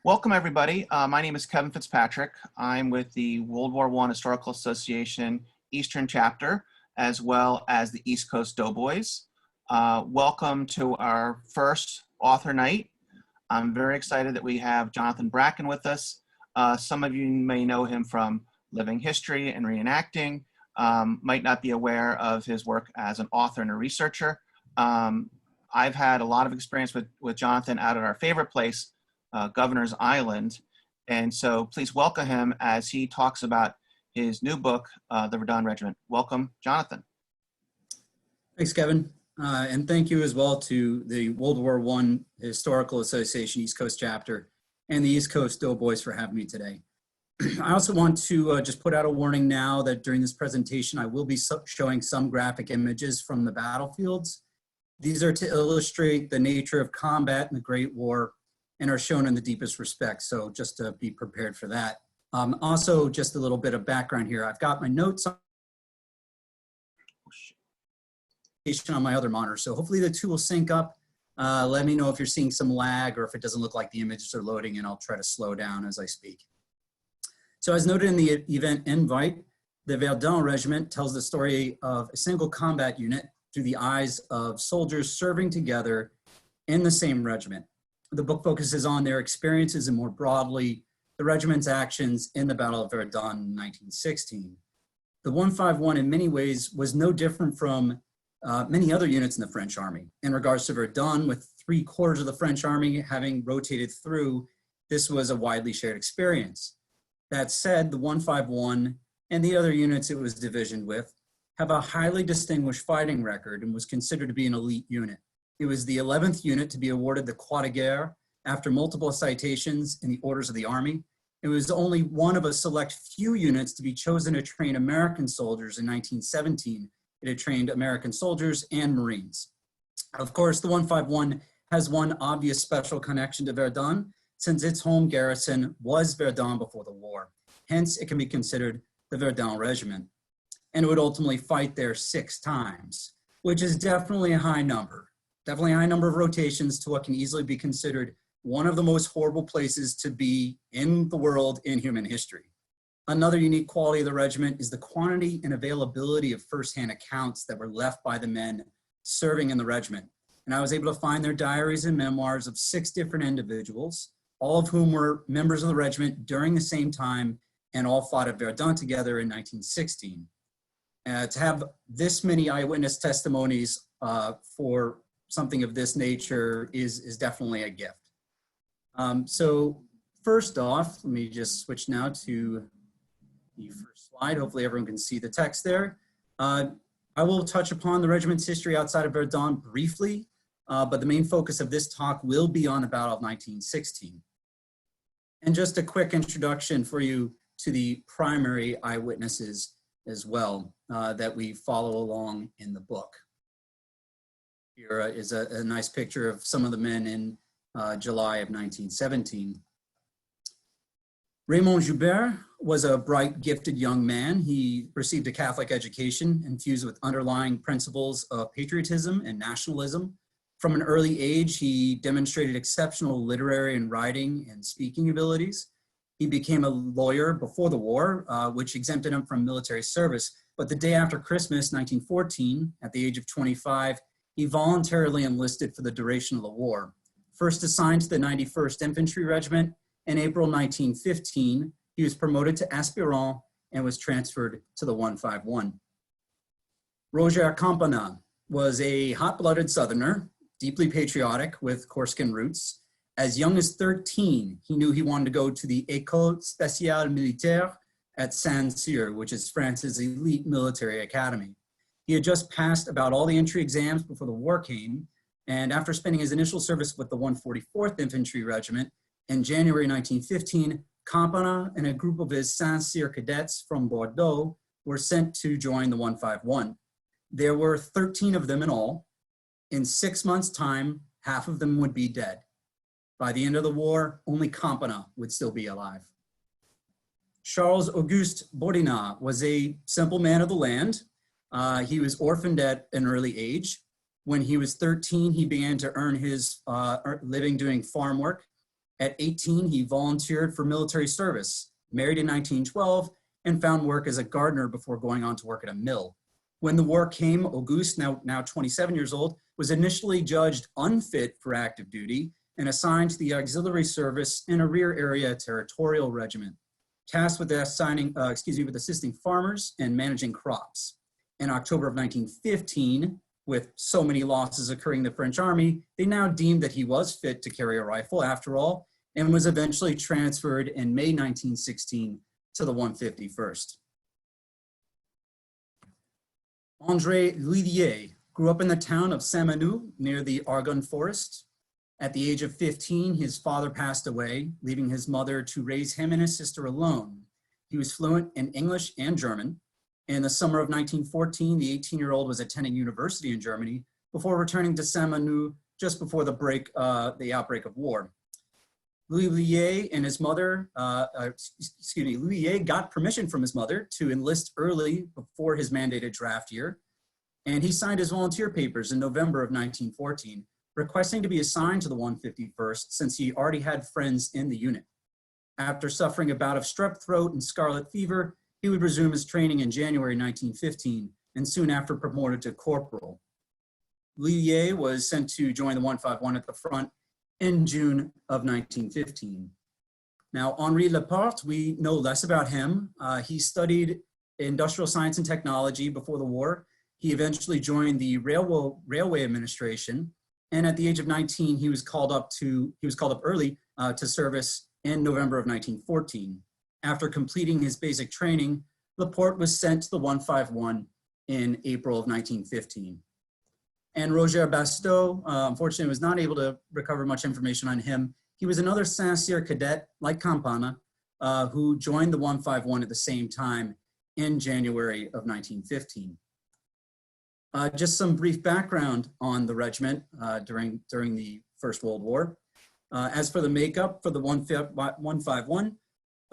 Welcome, everybody. My name is Kevin Fitzpatrick. I'm with the World War I Historical Association Eastern Chapter, as well as the East Coast Doughboys. Welcome to our first author night. I'm very excited that we have Johnathan Bracken with us. Some of you may know him from living history and reenacting, might not be aware of his work as an author and a researcher. I've had a lot of experience with Johnathan out at our favorite place, Governor's Island. And so please welcome him as he talks about his new book, The Verdun Regiment. Welcome, Johnathan. Thanks, Kevin. And thank you as well to the World War I Historical Association East Coast Chapter and the East Coast Doughboys for having me today. I also want to just put out a warning now that during this presentation, I will be showing some graphic images from the battlefields. These are to illustrate the nature of combat in the Great War and are shown in the deepest respect. So just to be prepared for that. Also, just a little bit of background here. I've got my notes on my other monitor. So hopefully the two will sync up. Let me know if you're seeing some lag or if it doesn't look like the images are loading, and I'll try to slow down as I speak. So as noted in the event invite, the Verdun Regiment tells the story of a single combat unit through the eyes of soldiers serving together in the same regiment. The book focuses on their experiences and more broadly, the regiment's actions in the Battle of Verdun in 1916. The 151 in many ways was no different from many other units in the French army. In regards to Verdun, with 3/4 of the French army having rotated through, this was a widely shared experience. That said, the 151 and the other units it was divisioned with have a highly distinguished fighting record and was considered to be an elite unit. It was the 11th unit to be awarded the Croix de Guerre after multiple citations in the orders of the Army. It was only one of a select few units to be chosen to train American soldiers in 1917. It had trained American soldiers and Marines. Of course, the 151 has one obvious special connection to Verdun, since its home garrison was Verdun before the war. Hence, it can be considered the Verdun Regiment. And it would ultimately fight there 6 times, which is definitely a high number. Definitely a high number of rotations to what can easily be considered one of the most horrible places to be in the world in human history. Another unique quality of the regiment is the quantity and availability of firsthand accounts that were left by the men serving in the regiment. And I was able to find their diaries and memoirs of 6 different individuals, all of whom were members of the regiment during the same time and all fought at Verdun together in 1916. To have this many eyewitness testimonies for something of this nature is definitely a gift. So first off, let me just switch now to the first slide. Hopefully everyone can see the text there. I will touch upon the regiment's history outside of Verdun briefly, but the main focus of this talk will be on the Battle of 1916. And just a quick introduction for you to the primary eyewitnesses as well that we follow along in the book. Here is a nice picture of some of the men in July of 1917. Raymond Joubert was a bright, gifted young man. He received a Catholic education infused with underlying principles of patriotism and nationalism. From an early age, he demonstrated exceptional literary and writing and speaking abilities. He became a lawyer before the war, which exempted him from military service. But the day after Christmas, 1914, at the age of 25, he voluntarily enlisted for the duration of the war. First assigned to the 91st Infantry Regiment, in April 1915, he was promoted to aspirant and was transferred to the 151. Roger Campana was a hot-blooded Southerner, deeply patriotic with Corsican roots. As young as 13, he knew he wanted to go to the École Spéciale Militaire at Saint-Cyr, which is France's elite military academy. He had just passed about all the entry exams before the war came, and after spending his initial service with the 144th Infantry Regiment, in January 1915, Campana and a group of his Saint-Cyr cadets from Bordeaux were sent to join the 151. There were 13 of them in all. In 6 months' time, half of them would be dead. By the end of the war, only Campana would still be alive. Charles Auguste Bourdinat was a simple man of the land. He was orphaned at an early age. When he was 13, he began to earn his living doing farm work. At 18, he volunteered for military service, married in 1912, and found work as a gardener before going on to work at a mill. When the war came, Auguste, now 27 years old, was initially judged unfit for active duty and assigned to the auxiliary service in a rear area territorial regiment, tasked with assisting farmers and managing crops. In October of 1915, with so many losses occurring in the French army, they now deemed that he was fit to carry a rifle after all, and was eventually transferred in May 1916 to the 151st. André Ligne grew up in the town of Saint-Menu near the Argonne forest. At the age of 15, his father passed away, leaving his mother to raise him and his sister alone. He was fluent in English and German. In the summer of 1914, the 18-year-old was attending university in Germany before returning to Saint-Menu just before the outbreak of war. Ligne and his mother, Ligne got permission from his mother to enlist early before his mandated draft year, and he signed his volunteer papers in November of 1914, requesting to be assigned to the 151st since he already had friends in the unit. After suffering a bout of strep throat and scarlet fever, he would resume his training in January 1915 and soon after promoted to corporal. Ligne was sent to join the 151 at the front in June of 1915. Now, Henri Laporte, we know less about him. He studied industrial science and technology before the war. He eventually joined the railway administration, and at the age of 19, he was called up early to service in November of 1914. After completing his basic training, Laporte was sent to the 151 in April of 1915. And Roger Basteau, unfortunately, was not able to recover much information on him. He was another Saint-Cyr cadet, like Campana, who joined the 151 at the same time in January of 1915. Just some brief background on the regiment during the First World War. As for the makeup for the 151,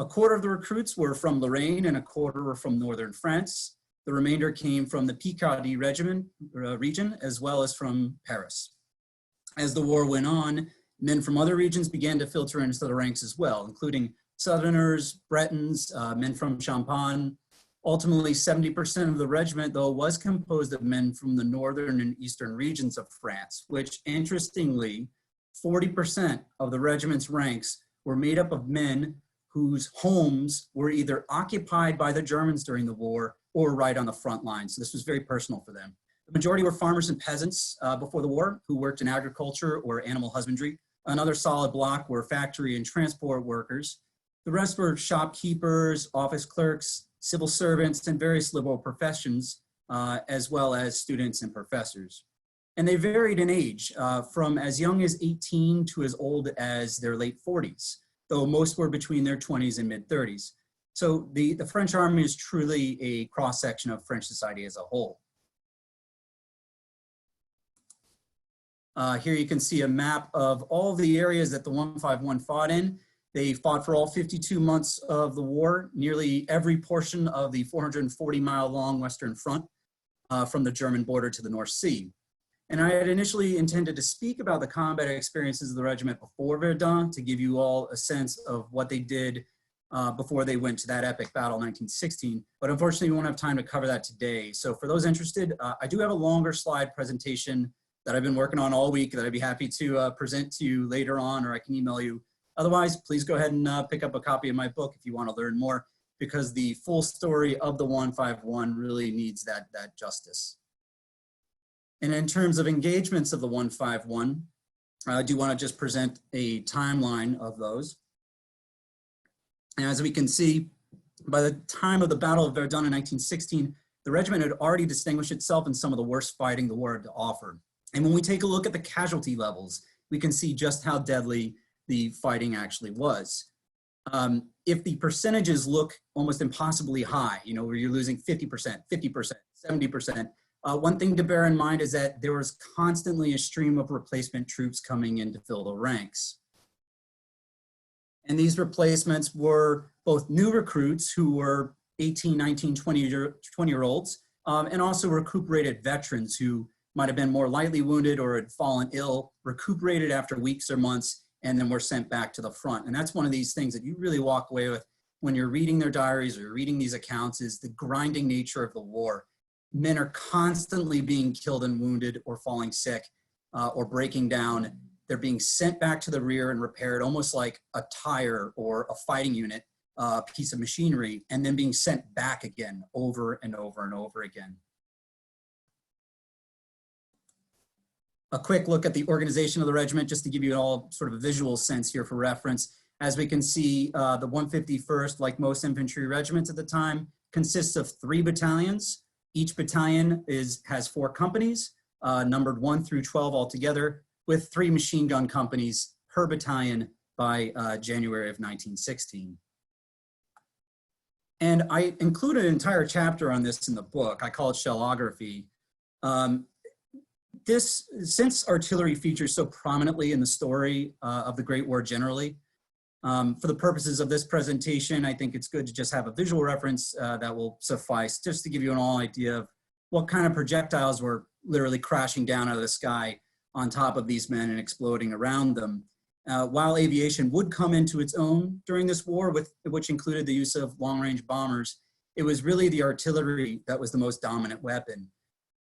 a quarter of the recruits were from Lorraine and a quarter were from northern France. The remainder came from the Picardy region, as well as from Paris. As the war went on, men from other regions began to filter into the ranks as well, including Southerners, Bretons, men from Champagne. Ultimately, 70% of the regiment, though, was composed of men from the northern and eastern regions of France, which, interestingly, 40% of the regiment's ranks were made up of men whose homes were either occupied by the Germans during the war or right on the front line. So this was very personal for them. The majority were farmers and peasants before the war who worked in agriculture or animal husbandry. Another solid block were factory and transport workers. The rest were shopkeepers, office clerks, civil servants, and various liberal professions, as well as students and professors. And they varied in age from as young as 18 to as old as their late 40s, though most were between their 20s and mid 30s. So the French army is truly a cross-section of French society as a whole. Here you can see a map of all the areas that the 151 fought in. They fought for all 52 months of the war, nearly every portion of the 440-mile-long Western Front from the German border to the North Sea. And I had initially intended to speak about the combat experiences of the regiment before Verdun to give you all a sense of what they did before they went to that epic battle in 1916. But unfortunately, we won't have time to cover that today. So for those interested, I do have a longer slide presentation that I've been working on all week that I'd be happy to present to you later on, or I can email you. Otherwise, please go ahead and pick up a copy of my book if you want to learn more, because the full story of the 151 really needs that justice. And in terms of engagements of the 151, I do want to just present a timeline of those. And as we can see, by the time of the Battle of Verdun in 1916, the regiment had already distinguished itself in some of the worst fighting the war had to offer. And when we take a look at the casualty levels, we can see just how deadly the fighting actually was. If the percentages look almost impossibly high, you know, where you're losing 50%, 50%, 70%, one thing to bear in mind is that there was constantly a stream of replacement troops coming in to fill the ranks. And these replacements were both new recruits who were 18, 19, 20-year-olds, and also recuperated veterans who might have been more lightly wounded or had fallen ill, recuperated after weeks or months, and then were sent back to the front. And that's one of these things that you really walk away with when you're reading their diaries or reading these accounts, is the grinding nature of the war. Men are constantly being killed and wounded or falling sick or breaking down. They're being sent back to the rear and repaired almost like a tire or a fighting unit, piece of machinery, and then being sent back again over and over and over again. A quick look at the organization of the regiment, just to give you all sort of a visual sense here for reference. As we can see, the 151st, like most infantry regiments at the time, consists of 3 battalions. Each battalion has 4 companies, numbered 1 through 12 altogether, with 3 machine gun companies per battalion by January of 1916. And I included an entire chapter on this in the book. I call it shellography. Since artillery features so prominently in the story of the Great War generally, for the purposes of this presentation, I think it's good to just have a visual reference that will suffice, just to give you an all idea of what kind of projectiles were literally crashing down out of the sky on top of these men and exploding around them. While aviation would come into its own during this war, which included the use of long-range bombers, it was really the artillery that was the most dominant weapon.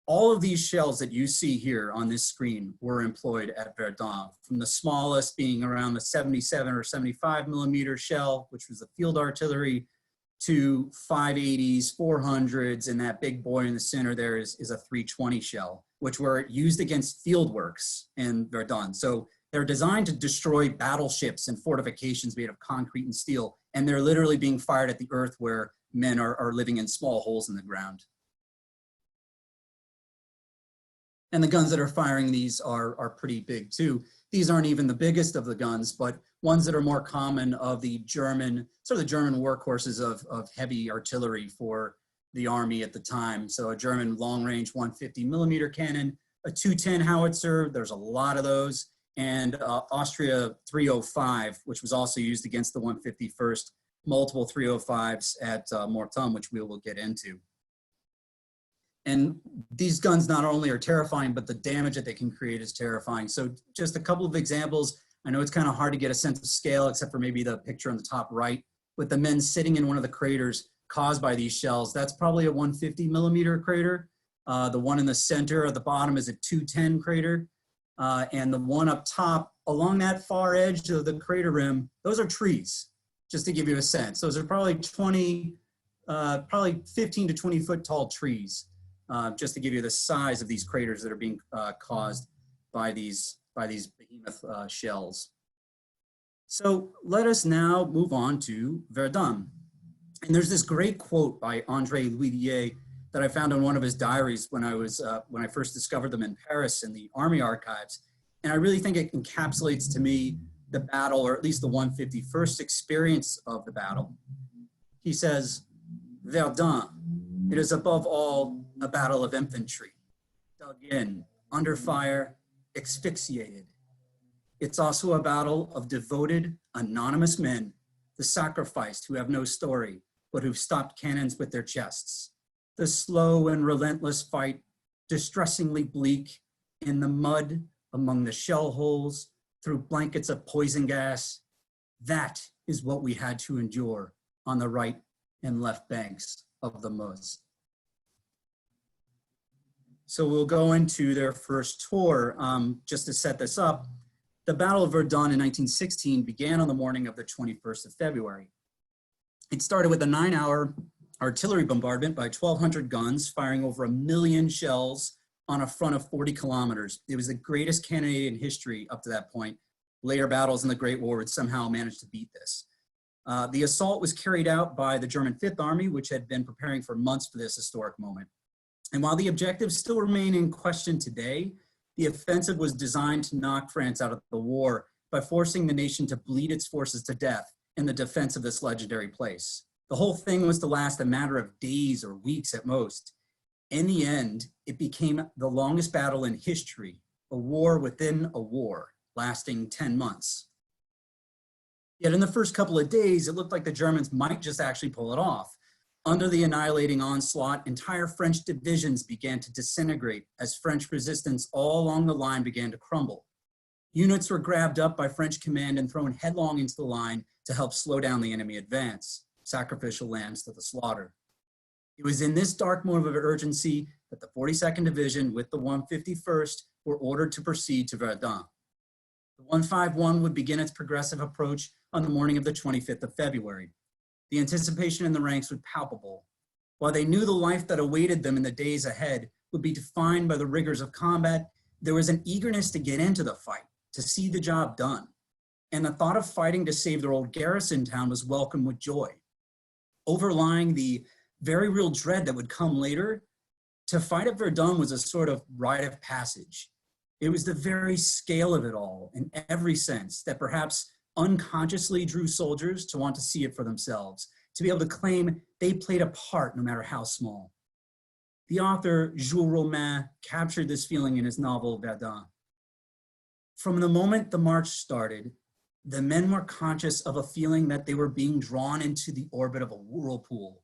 All of these shells that you see here on this screen were employed at Verdun, from the smallest being around the 77 or 75 millimeter shell, which was the field artillery, to 580s, 400s, and that big boy in the center there is a 320 shell, which were used against field works in Verdun. So they're designed to destroy battleships and fortifications made of concrete and steel, and they're literally being fired at the earth where men are living in small holes in the ground. And the guns that are firing these are pretty big too. These aren't even the biggest of the guns, but ones that are more common of the German, sort of the German workhorses of heavy artillery for the army at the time. So a German long-range 150 millimeter cannon, a 210 howitzer, there's a lot of those, and Austria 305, which was also used against the 151st, multiple 305s at Mortum, which we will get into. And these guns not only are terrifying, but the damage that they can create is terrifying. So just a couple of examples. I know it's kind of hard to get a sense of scale, except for maybe the picture on the top right, with the men sitting in one of the craters caused by these shells. That's probably a 150 millimeter crater. The one in the center at the bottom is a 210 crater. And the one up top, along that far edge of the crater rim, those are trees, just to give you a sense. Those are probably 15 to 20 foot tall trees. Just to give you the size of these craters that are being caused by these behemoth shells. So let us now move on to Verdun. And there's this great quote by André Ligne that I found in one of his diaries when I first discovered them in Paris in the Army archives. And I really think it encapsulates to me the battle, or at least the 151st experience of the battle. He says, "Verdun, it is above all a battle of infantry, dug in, under fire, asphyxiated. It's also a battle of devoted, anonymous men, the sacrificed who have no story, but who've stopped cannons with their chests. The slow and relentless fight, distressingly bleak, in the mud, among the shell holes, through blankets of poison gas. That is what we had to endure on the right and left banks of the Meuse." So we'll go into their first tour. Just to set this up, the Battle of Verdun in 1916 began on the morning of the 21st of February. It started with a 9-hour artillery bombardment by 1,200 guns, firing over 1 million shells on a front of 40 kilometers. It was the greatest cannonade in history up to that point. Later battles in the Great War would somehow manage to beat this. The assault was carried out by the German Fifth Army, which had been preparing for months for this historic moment. And while the objectives still remain in question today, the offensive was designed to knock France out of the war by forcing the nation to bleed its forces to death in the defense of this legendary place. The whole thing was to last a matter of days or weeks at most. In the end, it became the longest battle in history, a war within a war, lasting 10 months. Yet in the first couple of days, it looked like the Germans might just actually pull it off. Under the annihilating onslaught, entire French divisions began to disintegrate as French resistance all along the line began to crumble. Units were grabbed up by French command and thrown headlong into the line to help slow down the enemy advance, sacrificial lambs to the slaughter. It was in this dark moment of urgency that the 42nd Division with the 151st were ordered to proceed to Verdun. The 151 would begin its progressive approach on the morning of the 25th of February. The anticipation in the ranks was palpable. While they knew the life that awaited them in the days ahead would be defined by the rigors of combat, there was an eagerness to get into the fight, to see the job done. And the thought of fighting to save their old garrison town was welcomed with joy. Overlying the very real dread that would come later, to fight at Verdun was a sort of rite of passage. It was the very scale of it all, in every sense, that perhaps unconsciously drew soldiers to want to see it for themselves, to be able to claim they played a part no matter how small. The author, Jules Romain, captured this feeling in his novel, Verdun. From the moment the march started, the men were conscious of a feeling that they were being drawn into the orbit of a whirlpool.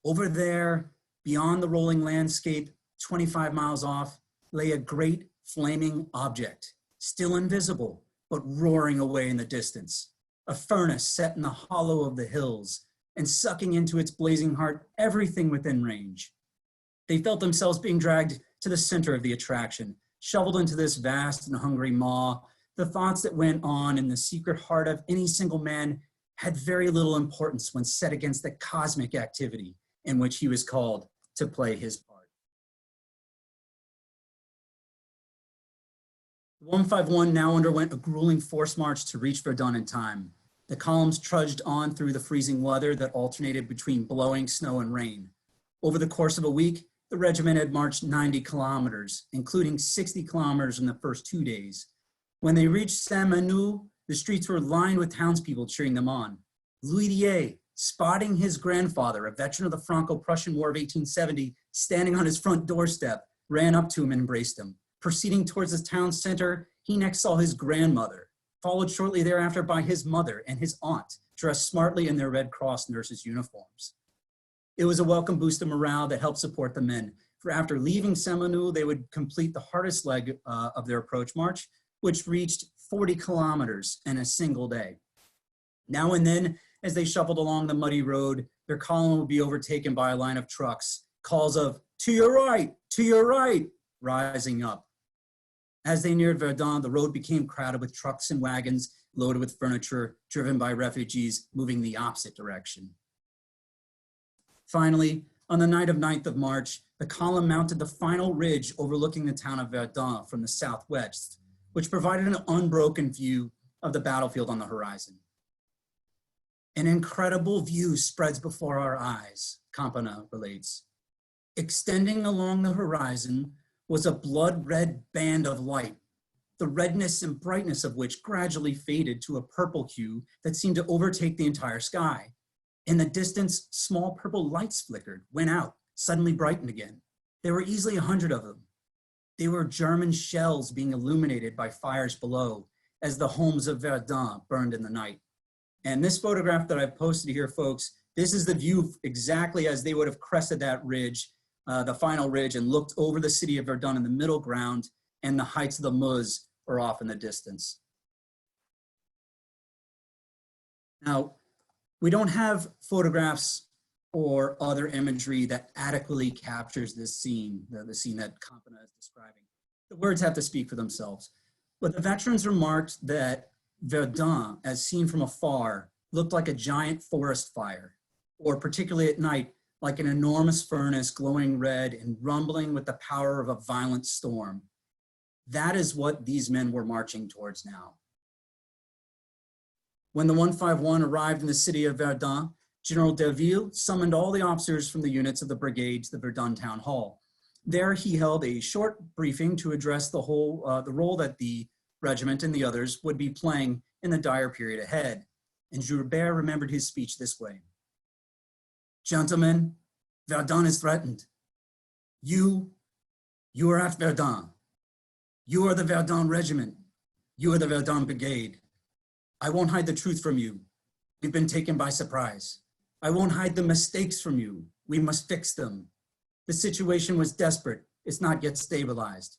Over there, beyond the rolling landscape, 25 miles off, lay a great flaming object, still invisible, but roaring away in the distance. A furnace set in the hollow of the hills and sucking into its blazing heart everything within range. They felt themselves being dragged to the center of the attraction, shoveled into this vast and hungry maw. The thoughts that went on in the secret heart of any single man had very little importance when set against the cosmic activity in which he was called to play his part. The 151 now underwent a grueling forced march to reach Verdun in time. The columns trudged on through the freezing weather that alternated between blowing snow and rain. Over the course of a week, the regiment had marched 90 kilometers, including 60 kilometers in the first 2 days. When they reached Saint-Menu, the streets were lined with townspeople cheering them on. Louis Diet, spotting his grandfather, a veteran of the Franco-Prussian War of 1870, standing on his front doorstep, ran up to him and embraced him. Proceeding towards the town center, he next saw his grandmother, followed shortly thereafter by his mother and his aunt, dressed smartly in their Red Cross nurses' uniforms. It was a welcome boost of morale that helped support the men, for after leaving Saint-Menu, they would complete the hardest leg of their approach march, which reached 40 kilometers in a single day. Now and then, as they shuffled along the muddy road, their column would be overtaken by a line of trucks, calls of, to your right, rising up. As they neared Verdun, the road became crowded with trucks and wagons loaded with furniture, driven by refugees moving the opposite direction. Finally, on the night of 9th of March, the column mounted the final ridge overlooking the town of Verdun from the southwest, which provided an unbroken view of the battlefield on the horizon. An incredible view spreads before our eyes, Campana relates. Extending along the horizon was a blood-red band of light, the redness and brightness of which gradually faded to a purple hue that seemed to overtake the entire sky. In the distance, small purple lights flickered, went out, suddenly brightened again. There were easily 100 of them. They were German shells being illuminated by fires below as the homes of Verdun burned in the night. And this photograph that I've posted here, folks, this is the view exactly as they would have crested that ridge, the final ridge, and looked over the city of Verdun in the middle ground, and the heights of the Meuse are off in the distance. Now, we don't have photographs or other imagery that adequately captures this scene, the scene that Campana is describing. The words have to speak for themselves. But the veterans remarked that Verdun, as seen from afar, looked like a giant forest fire, or particularly at night, like an enormous furnace glowing red and rumbling with the power of a violent storm. That is what these men were marching towards now. When the 151 arrived in the city of Verdun, General Deville summoned all the officers from the units of the brigade to the Verdun town hall. There he held a short briefing to address the role that the regiment and the others would be playing in the dire period ahead. And Joubert remembered his speech this way. Gentlemen, Verdun is threatened. You are at Verdun. You are the Verdun regiment. You are the Verdun brigade. I won't hide the truth from you. We've been taken by surprise. I won't hide the mistakes from you. We must fix them. The situation was desperate. It's not yet stabilized.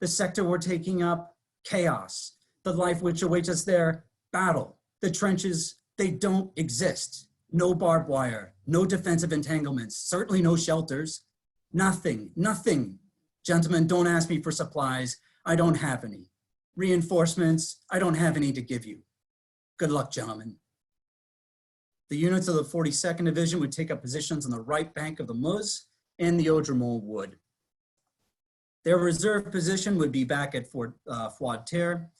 The sector we're taking up, chaos. The life which awaits us there, battle. The trenches, they don't exist. No barbed wire, no defensive entanglements, certainly no shelters. Nothing, nothing. Gentlemen, don't ask me for supplies. I don't have any. Reinforcements, I don't have any to give you. Good luck, gentlemen. The units of the 42nd Division would take up positions on the right bank of the Meuse, and the Audremont would. Their reserve position would be back at Fouad-Terre,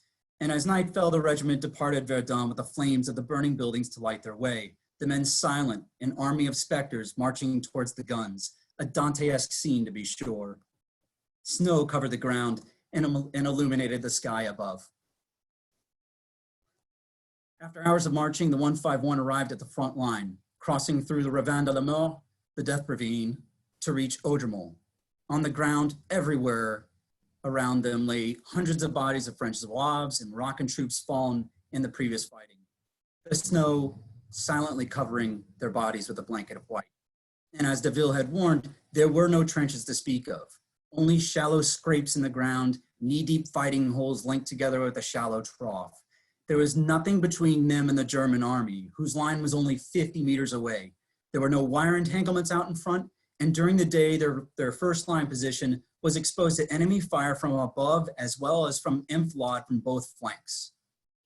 and as night fell, the regiment departed Verdun with the flames of the burning buildings to light their way. The men silent, an army of specters marching towards the guns, a Dantesque scene to be sure. Snow covered the ground and illuminated the sky above. After hours of marching, the 151 arrived at the front line, crossing through the Ravin de la Mort, the Death Ravine, to reach Audremont. On the ground, everywhere around them lay hundreds of bodies of French Zouaves and Moroccan troops fallen in the previous fighting. The snow silently covering their bodies with a blanket of white. And as Deville had warned, there were no trenches to speak of, only shallow scrapes in the ground, knee-deep fighting holes linked together with a shallow trough. There was nothing between them and the German army, whose line was only 50 meters away. There were no wire entanglements out in front, and during the day, their first line position was exposed to enemy fire from above as well as from enfilade from both flanks.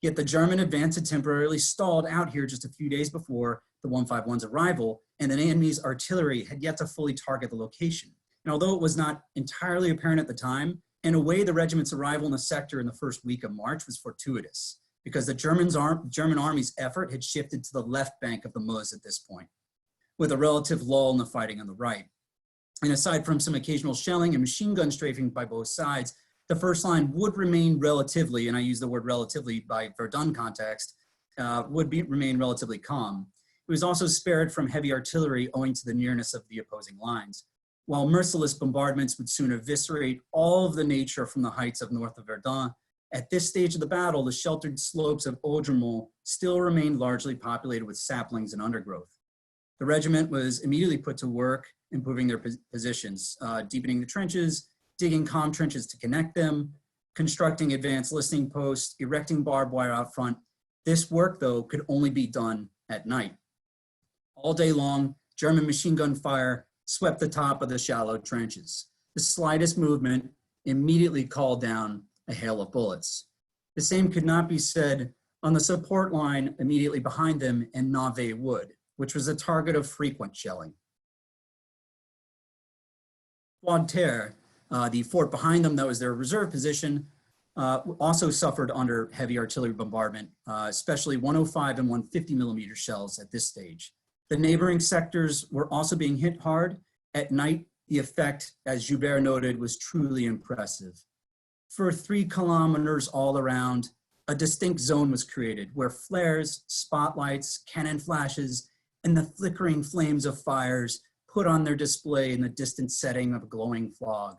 Yet the German advance had temporarily stalled out here just a few days before the 151's arrival, and the enemy's artillery had yet to fully target the location. And although it was not entirely apparent at the time, in a way the regiment's arrival in the sector in the first week of March was fortuitous, because the German army's effort had shifted to the left bank of the Meuse at this point, with a relative lull in the fighting on the right. And aside from some occasional shelling and machine gun strafing by both sides, the first line would remain relatively, and I use the word relatively by Verdun context, remain relatively calm. It was also spared from heavy artillery owing to the nearness of the opposing lines, while merciless bombardments would soon eviscerate all of the nature from the heights of north of Verdun. At this stage of the battle, the sheltered slopes of Audremont still remained largely populated with saplings and undergrowth. The regiment was immediately put to work improving their positions, deepening the trenches, digging comm trenches to connect them, constructing advanced listening posts, erecting barbed wire out front. This work, though, could only be done at night. All day long, German machine gun fire swept the top of the shallow trenches. The slightest movement immediately called down a hail of bullets. The same could not be said on the support line immediately behind them in Nave Wood, which was a target of frequent shelling. Fouad-Terre, the fort behind them that was their reserve position, also suffered under heavy artillery bombardment, especially 105 and 150 millimeter shells at this stage. The neighboring sectors were also being hit hard. At night, the effect, as Joubert noted, was truly impressive. For 3 kilometers all around, a distinct zone was created where flares, spotlights, cannon flashes, and the flickering flames of fires put on their display in the distant setting of a glowing fog.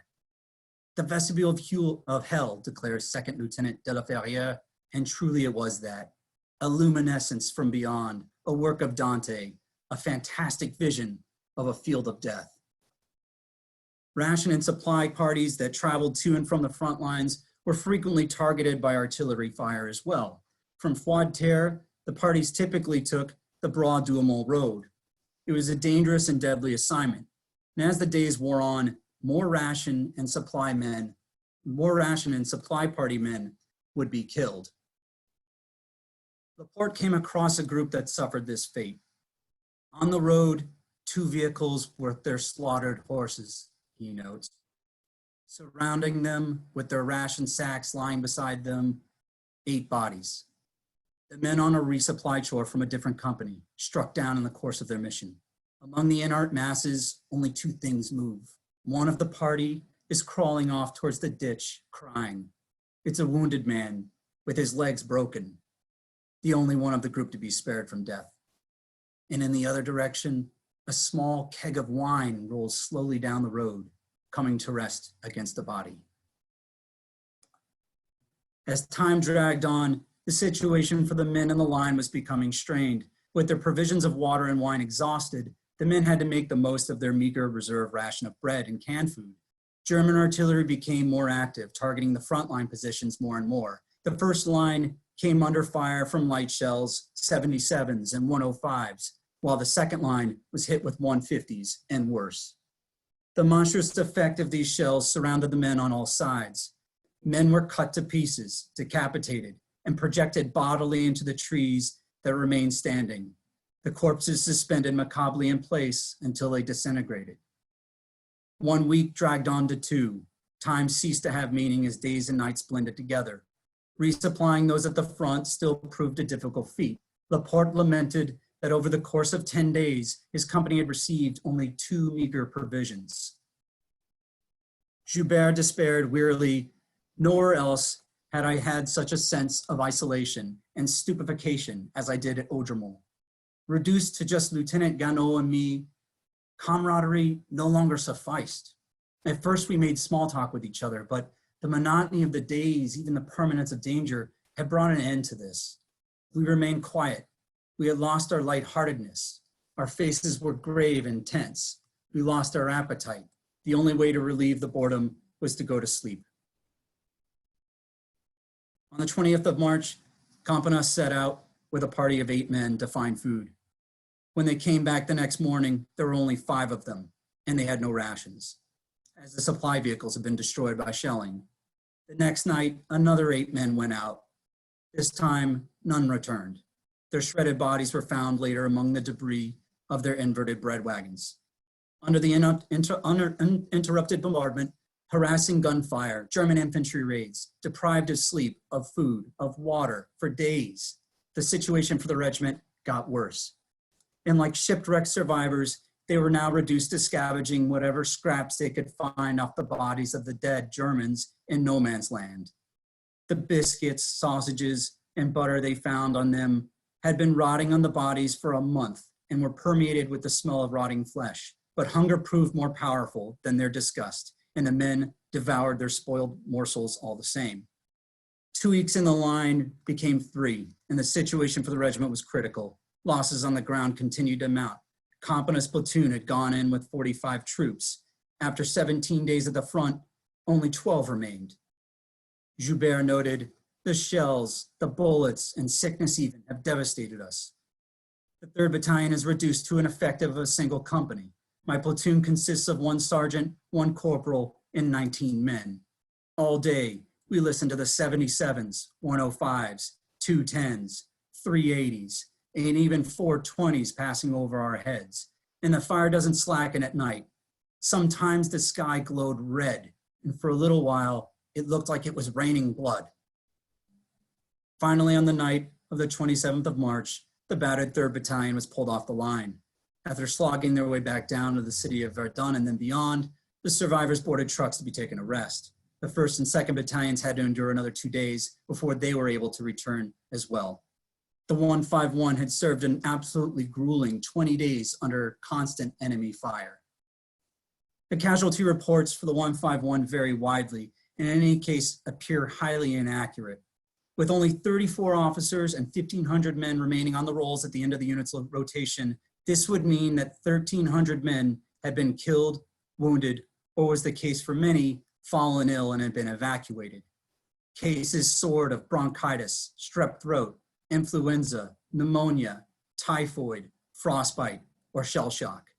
The vestibule of hell, declares Second Lieutenant de la Ferrière, and truly it was that. A luminescence from beyond, a work of Dante, a fantastic vision of a field of death. Ration and supply parties that traveled to and from the front lines were frequently targeted by artillery fire as well. From Fouad-Terre, the parties typically took the broad Doumal road. It was a dangerous and deadly assignment. And as the days wore on, more ration and supply party men would be killed. Laporte came across a group that suffered this fate. On the road, 2 vehicles with their slaughtered horses, he notes. Surrounding them with their ration sacks lying beside them, 8 bodies. The men on a resupply chore from a different company, struck down in the course of their mission. Among the inert masses, only 2 things move. One of the party is crawling off towards the ditch, crying. It's a wounded man with his legs broken, the only one of the group to be spared from death. And in the other direction, a small keg of wine rolls slowly down the road, coming to rest against the body. As time dragged on, the situation for the men in the line was becoming strained. With their provisions of water and wine exhausted, the men had to make the most of their meager reserve ration of bread and canned food. German artillery became more active, targeting the frontline positions more and more. The first line came under fire from light shells, 77s and 105s, while the second line was hit with 150s and worse. The monstrous effect of these shells surrounded the men on all sides. Men were cut to pieces, decapitated, and projected bodily into the trees that remained standing. The corpses suspended macabrely in place until they disintegrated. 1 week dragged on to 2. Time ceased to have meaning as days and nights blended together. Resupplying those at the front still proved a difficult feat. Laporte lamented that over the course of 10 days, his company had received only 2 meager provisions. Joubert despaired wearily, nowhere else had I had such a sense of isolation and stupefaction as I did at Audremont. Reduced to just Lieutenant Ganneau and me, camaraderie no longer sufficed. At first we made small talk with each other, but the monotony of the days, even the permanence of danger, had brought an end to this. We remained quiet. We had lost our lightheartedness. Our faces were grave and tense. We lost our appetite. The only way to relieve the boredom was to go to sleep. On the 20th of March, Campanus set out with a party of 8 men to find food. When they came back the next morning, there were only 5 of them, and they had no rations, as the supply vehicles had been destroyed by shelling. The next night, another 8 men went out. This time, none returned. Their shredded bodies were found later among the debris of their inverted bread wagons. Under the uninterrupted bombardment, harassing gunfire, German infantry raids, deprived of sleep, of food, of water for days, the situation for the regiment got worse. And like shipwrecked survivors, they were now reduced to scavenging whatever scraps they could find off the bodies of the dead Germans in no man's land. The biscuits, sausages, and butter they found on them had been rotting on the bodies for a month and were permeated with the smell of rotting flesh. But hunger proved more powerful than their disgust, and the men devoured their spoiled morsels all the same. 2 weeks in the line became 3, and the situation for the regiment was critical. Losses on the ground continued to mount. Campanus' platoon had gone in with 45 troops. After 17 days at the front, only 12 remained. Joubert noted, "The shells, the bullets, and sickness even have devastated us. The 3rd Battalion is reduced to an effective of a single company. My platoon consists of 1 sergeant, 1 corporal, and 19 men. All day, we listen to the 77s, 105s, 210s, 380s, and even 420s passing over our heads. And the fire doesn't slacken at night. Sometimes the sky glowed red, and for a little while, it looked like it was raining blood." Finally, on the night of the 27th of March, the battered 3rd Battalion was pulled off the line. After slogging their way back down to the city of Verdun and then beyond, the survivors boarded trucks to be taken to rest. The 1st and 2nd Battalions had to endure another 2 days before they were able to return as well. The 151 had served an absolutely grueling 20 days under constant enemy fire. The casualty reports for the 151 vary widely, and in any case appear highly inaccurate. With only 34 officers and 1,500 men remaining on the rolls at the end of the unit's rotation, this would mean that 1,300 men had been killed, wounded, or was the case for many, fallen ill and had been evacuated. Cases soared of bronchitis, strep throat, influenza, pneumonia, typhoid, frostbite, or shell shock.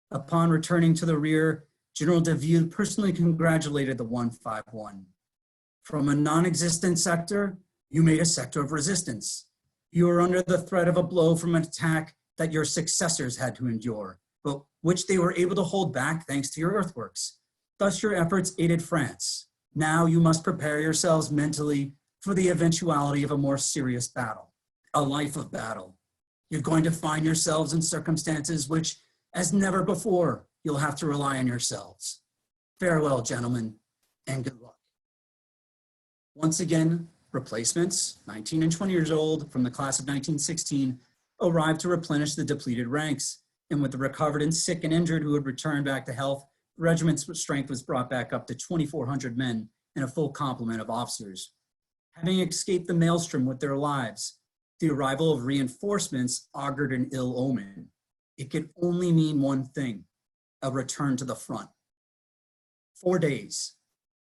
Upon returning to the rear, General Deville personally congratulated the 151. "From a non-existent sector, you made a sector of resistance. You were under the threat of a blow from an attack that your successors had to endure, but which they were able to hold back thanks to your earthworks. Thus your efforts aided France. Now you must prepare yourselves mentally for the eventuality of a more serious battle, a life of battle. You're going to find yourselves in circumstances which, as never before, you'll have to rely on yourselves. Farewell, gentlemen, and good luck." Once again, replacements, 19 and 20 years old, from the class of 1916, arrived to replenish the depleted ranks, and with the recovered and sick and injured who had returned back to health, the regiment's strength was brought back up to 2,400 men and a full complement of officers. Having escaped the maelstrom with their lives, the arrival of reinforcements augured an ill omen. It could only mean one thing: a return to the front. 4 days.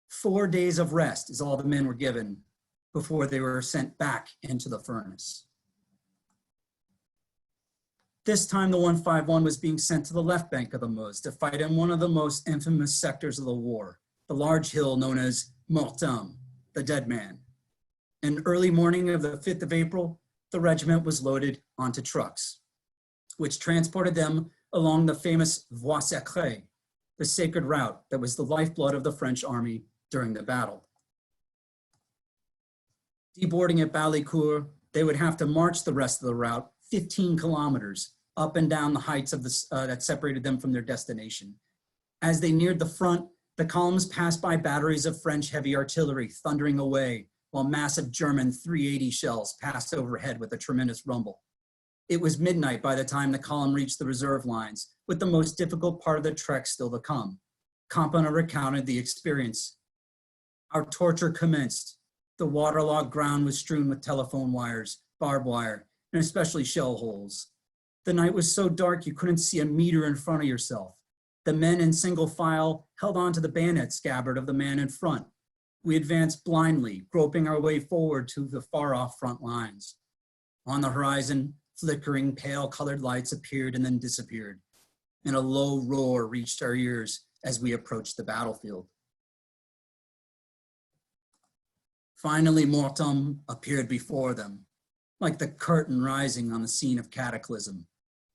4 days of rest is all the men were given. before they were sent back into the furnace. This time, the 151 was being sent to the left bank of the Meuse to fight in one of the most infamous sectors of the war, the large hill known as Mortem, the Dead Man. In early morning of the 5th of April, the regiment was loaded onto trucks, which transported them along the famous Voie Sacrée, the sacred route that was the lifeblood of the French army during the battle. Deboarding at Ballycourt, they would have to march the rest of the route 15 kilometers up and down the heights of that separated them from their destination. As they neared the front, the columns passed by batteries of French heavy artillery thundering away, while massive German 380 shells passed overhead with a tremendous rumble. It was midnight by the time the column reached the reserve lines, with the most difficult part of the trek still to come. Campana recounted the experience. Our torture commenced. The waterlogged ground was strewn with telephone wires, barbed wire, and especially shell holes. The night was so dark you couldn't see a meter in front of yourself. The men in single file held on to the bayonet scabbard of the man in front. We advanced blindly, groping our way forward to the far-off front lines. On the horizon, flickering pale-colored lights appeared and then disappeared, and a low roar reached our ears as we approached the battlefield. Finally, Mortem appeared before them, like the curtain rising on the scene of cataclysm.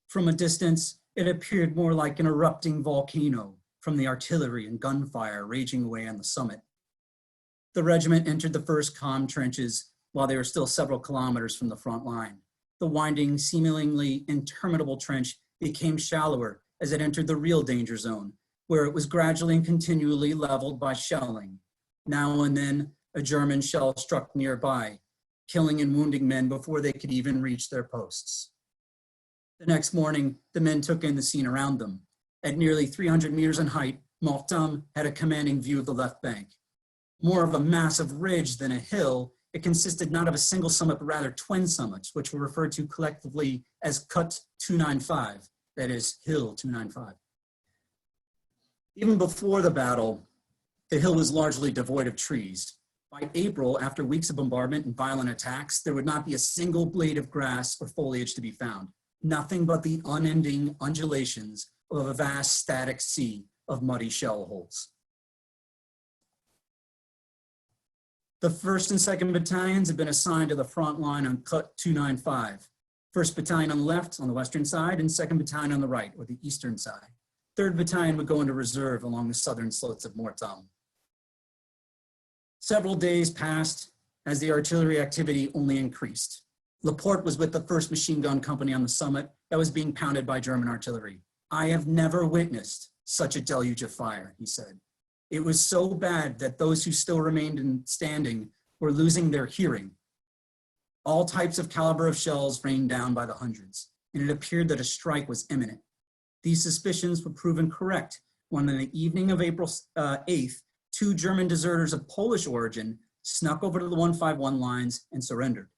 From a distance, it appeared more like an erupting volcano from the artillery and gunfire raging away on the summit. The regiment entered the first calm trenches while they were still several kilometers from the front line. The winding, seemingly interminable trench became shallower as it entered the real danger zone, where it was gradually and continually leveled by shelling. Now and then, a German shell struck nearby, killing and wounding men before they could even reach their posts. The next morning, the men took in the scene around them. At nearly 300 meters in height, Mortem had a commanding view of the left bank. More of a massive ridge than a hill, it consisted not of a single summit, but rather twin summits, which were referred to collectively as Cut 295, that is, Hill 295. Even before the battle, the hill was largely devoid of trees. By April, after weeks of bombardment and violent attacks, there would not be a single blade of grass or foliage to be found. Nothing but the unending undulations of a vast static sea of muddy shell holes. The 1st and 2nd Battalions had been assigned to the front line on Cut 295. 1st Battalion on the left, on the western side, and 2nd Battalion on the right, or the eastern side. 3rd Battalion would go into reserve along the southern slopes of Mortem. Several days passed as the artillery activity only increased. Laporte was with the 1st Machine Gun Company on the summit that was being pounded by German artillery. I have never witnessed such a deluge of fire, he said. It was so bad that those who still remained standing were losing their hearing. All types of caliber of shells rained down by the hundreds, and it appeared that a strike was imminent. These suspicions were proven correct when on the evening of April 8th, 2 German deserters of Polish origin snuck over to the 151 lines and surrendered.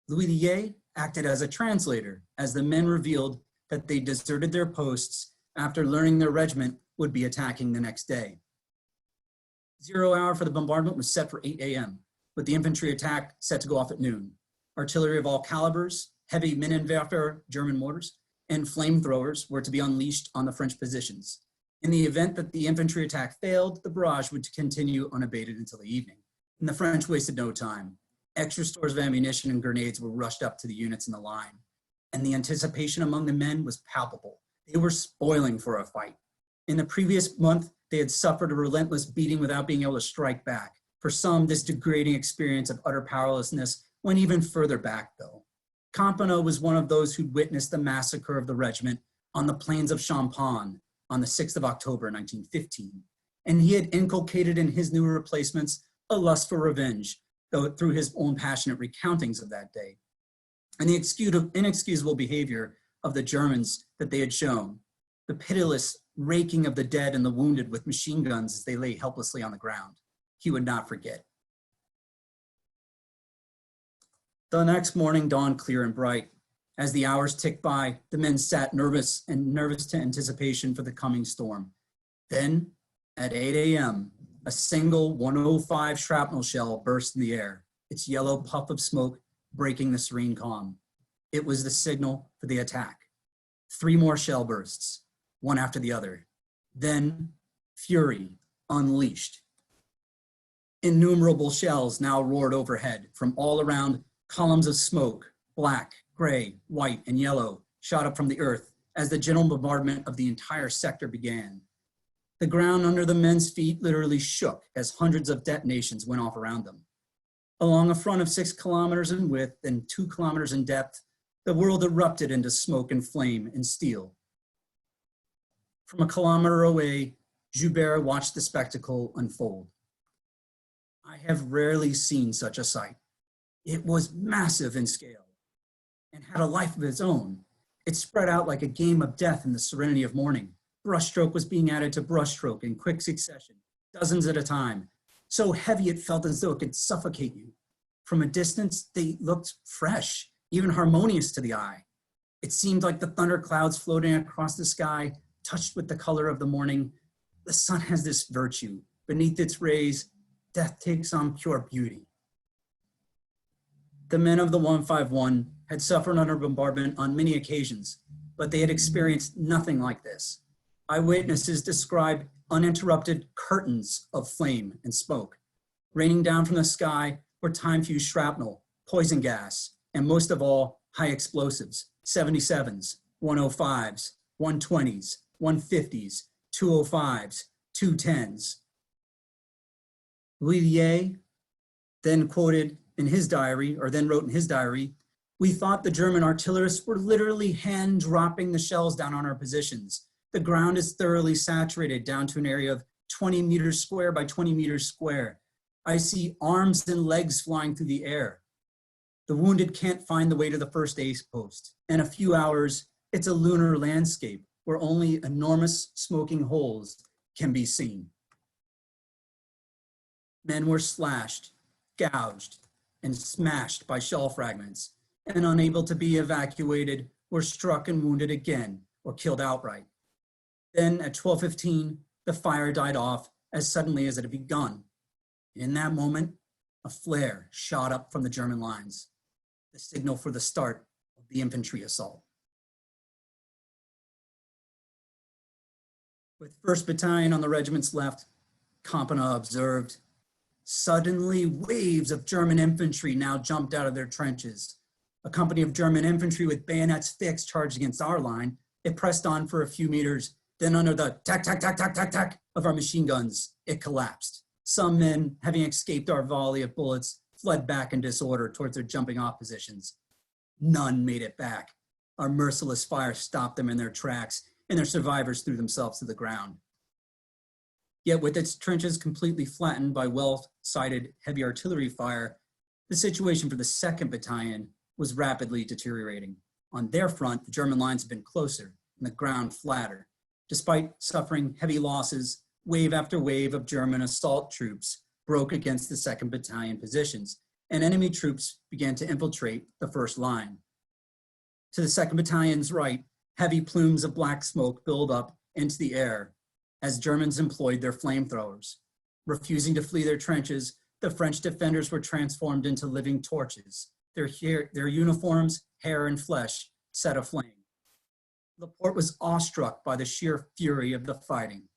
Louis Ligne acted as a translator as the men revealed that they deserted their posts after learning their regiment would be attacking the next day. 0 hour for the bombardment was set for 8 a.m., with the infantry attack set to go off at noon. Artillery of all calibers, heavy Minenwerfer German mortars, and flamethrowers were to be unleashed on the French positions. In the event that the infantry attack failed, the barrage would continue unabated until the evening. And the French wasted no time. Extra stores of ammunition and grenades were rushed up to the units in the line. And the anticipation among the men was palpable. They were spoiling for a fight. In the previous month, they had suffered a relentless beating without being able to strike back. For some, this degrading experience of utter powerlessness went even further back, though. Campana was one of those who'd witnessed the massacre of the regiment on the plains of Champagne on the 6th of October, 1915. And he had inculcated in his new replacements a lust for revenge, though through his own passionate recountings of that day, and the inexcusable behavior of the Germans that they had shown, the pitiless raking of the dead and the wounded with machine guns as they lay helplessly on the ground. He would not forget. The next morning dawned clear and bright. As the hours ticked by, the men sat nervous to anticipation for the coming storm. Then, at 8 a.m., a single 105 shrapnel shell burst in the air. its yellow puff of smoke breaking the serene calm. It was the signal for the attack. 3 more shell bursts, one after the other. Then fury unleashed. Innumerable shells now roared overhead. From all around, columns of smoke, black, gray, white, and yellow, shot up from the earth as the general bombardment of the entire sector began. The ground under the men's feet literally shook as hundreds of detonations went off around them. Along a front of 6 kilometers in width and 2 kilometers in depth, the world erupted into smoke and flame and steel. From a kilometer away, Joubert watched the spectacle unfold. I have rarely seen such a sight. It was massive in scale and had a life of its own. It spread out like a game of death in the serenity of morning. Brushstroke was being added to brushstroke in quick succession, dozens at a time, so heavy it felt as though it could suffocate you. From a distance, they looked fresh, even harmonious to the eye. It seemed like the thunder clouds floating across the sky, touched with the color of the morning. The sun has this virtue. Beneath its rays, death takes on pure beauty. The men of the 151 had suffered under bombardment on many occasions, but they had experienced nothing like this. Eyewitnesses describe uninterrupted curtains of flame and smoke. Raining down from the sky were time-fused shrapnel, poison gas, and most of all, high explosives, 77s, 105s, 120s, 150s, 205s, 210s. Ligne then quoted in his diary, or then wrote in his diary, "We thought the German artillerists were literally hand dropping the shells down on our positions. The ground is thoroughly saturated down to an area of 20 meters square by 20 meters square. I see arms and legs flying through the air. The wounded can't find the way to the first aid post. In a few hours, it's a lunar landscape where only enormous smoking holes can be seen." Men were slashed, gouged, and smashed by shell fragments, and unable to be evacuated, were struck and wounded again or killed outright. Then at 12:15, the fire died off as suddenly as it had begun. In that moment, a flare shot up from the German lines, the signal for the start of the infantry assault. With 1st Battalion on the regiment's left, Campana observed, "Suddenly, waves of German infantry now jumped out of their trenches. A company of German infantry with bayonets fixed charged against our line. It pressed on for a few meters. Then under the tack, tack, tack, tack, tack, tack of our machine guns, it collapsed. Some men, having escaped our volley of bullets, fled back in disorder towards their jumping off positions. None made it back. Our merciless fire stopped them in their tracks, and their survivors threw themselves to the ground." Yet with its trenches completely flattened by well-sighted heavy artillery fire, the situation for the 2nd Battalion was rapidly deteriorating. On their front, the German lines had been closer and the ground flatter. Despite suffering heavy losses, wave after wave of German assault troops broke against the 2nd Battalion positions, and enemy troops began to infiltrate the first line. To the 2nd Battalion's right, heavy plumes of black smoke build up into the air as Germans employed their flamethrowers. Refusing to flee their trenches, the French defenders were transformed into living torches, their uniforms, hair, and flesh set aflame. Laporte was awestruck by the sheer fury of the fighting.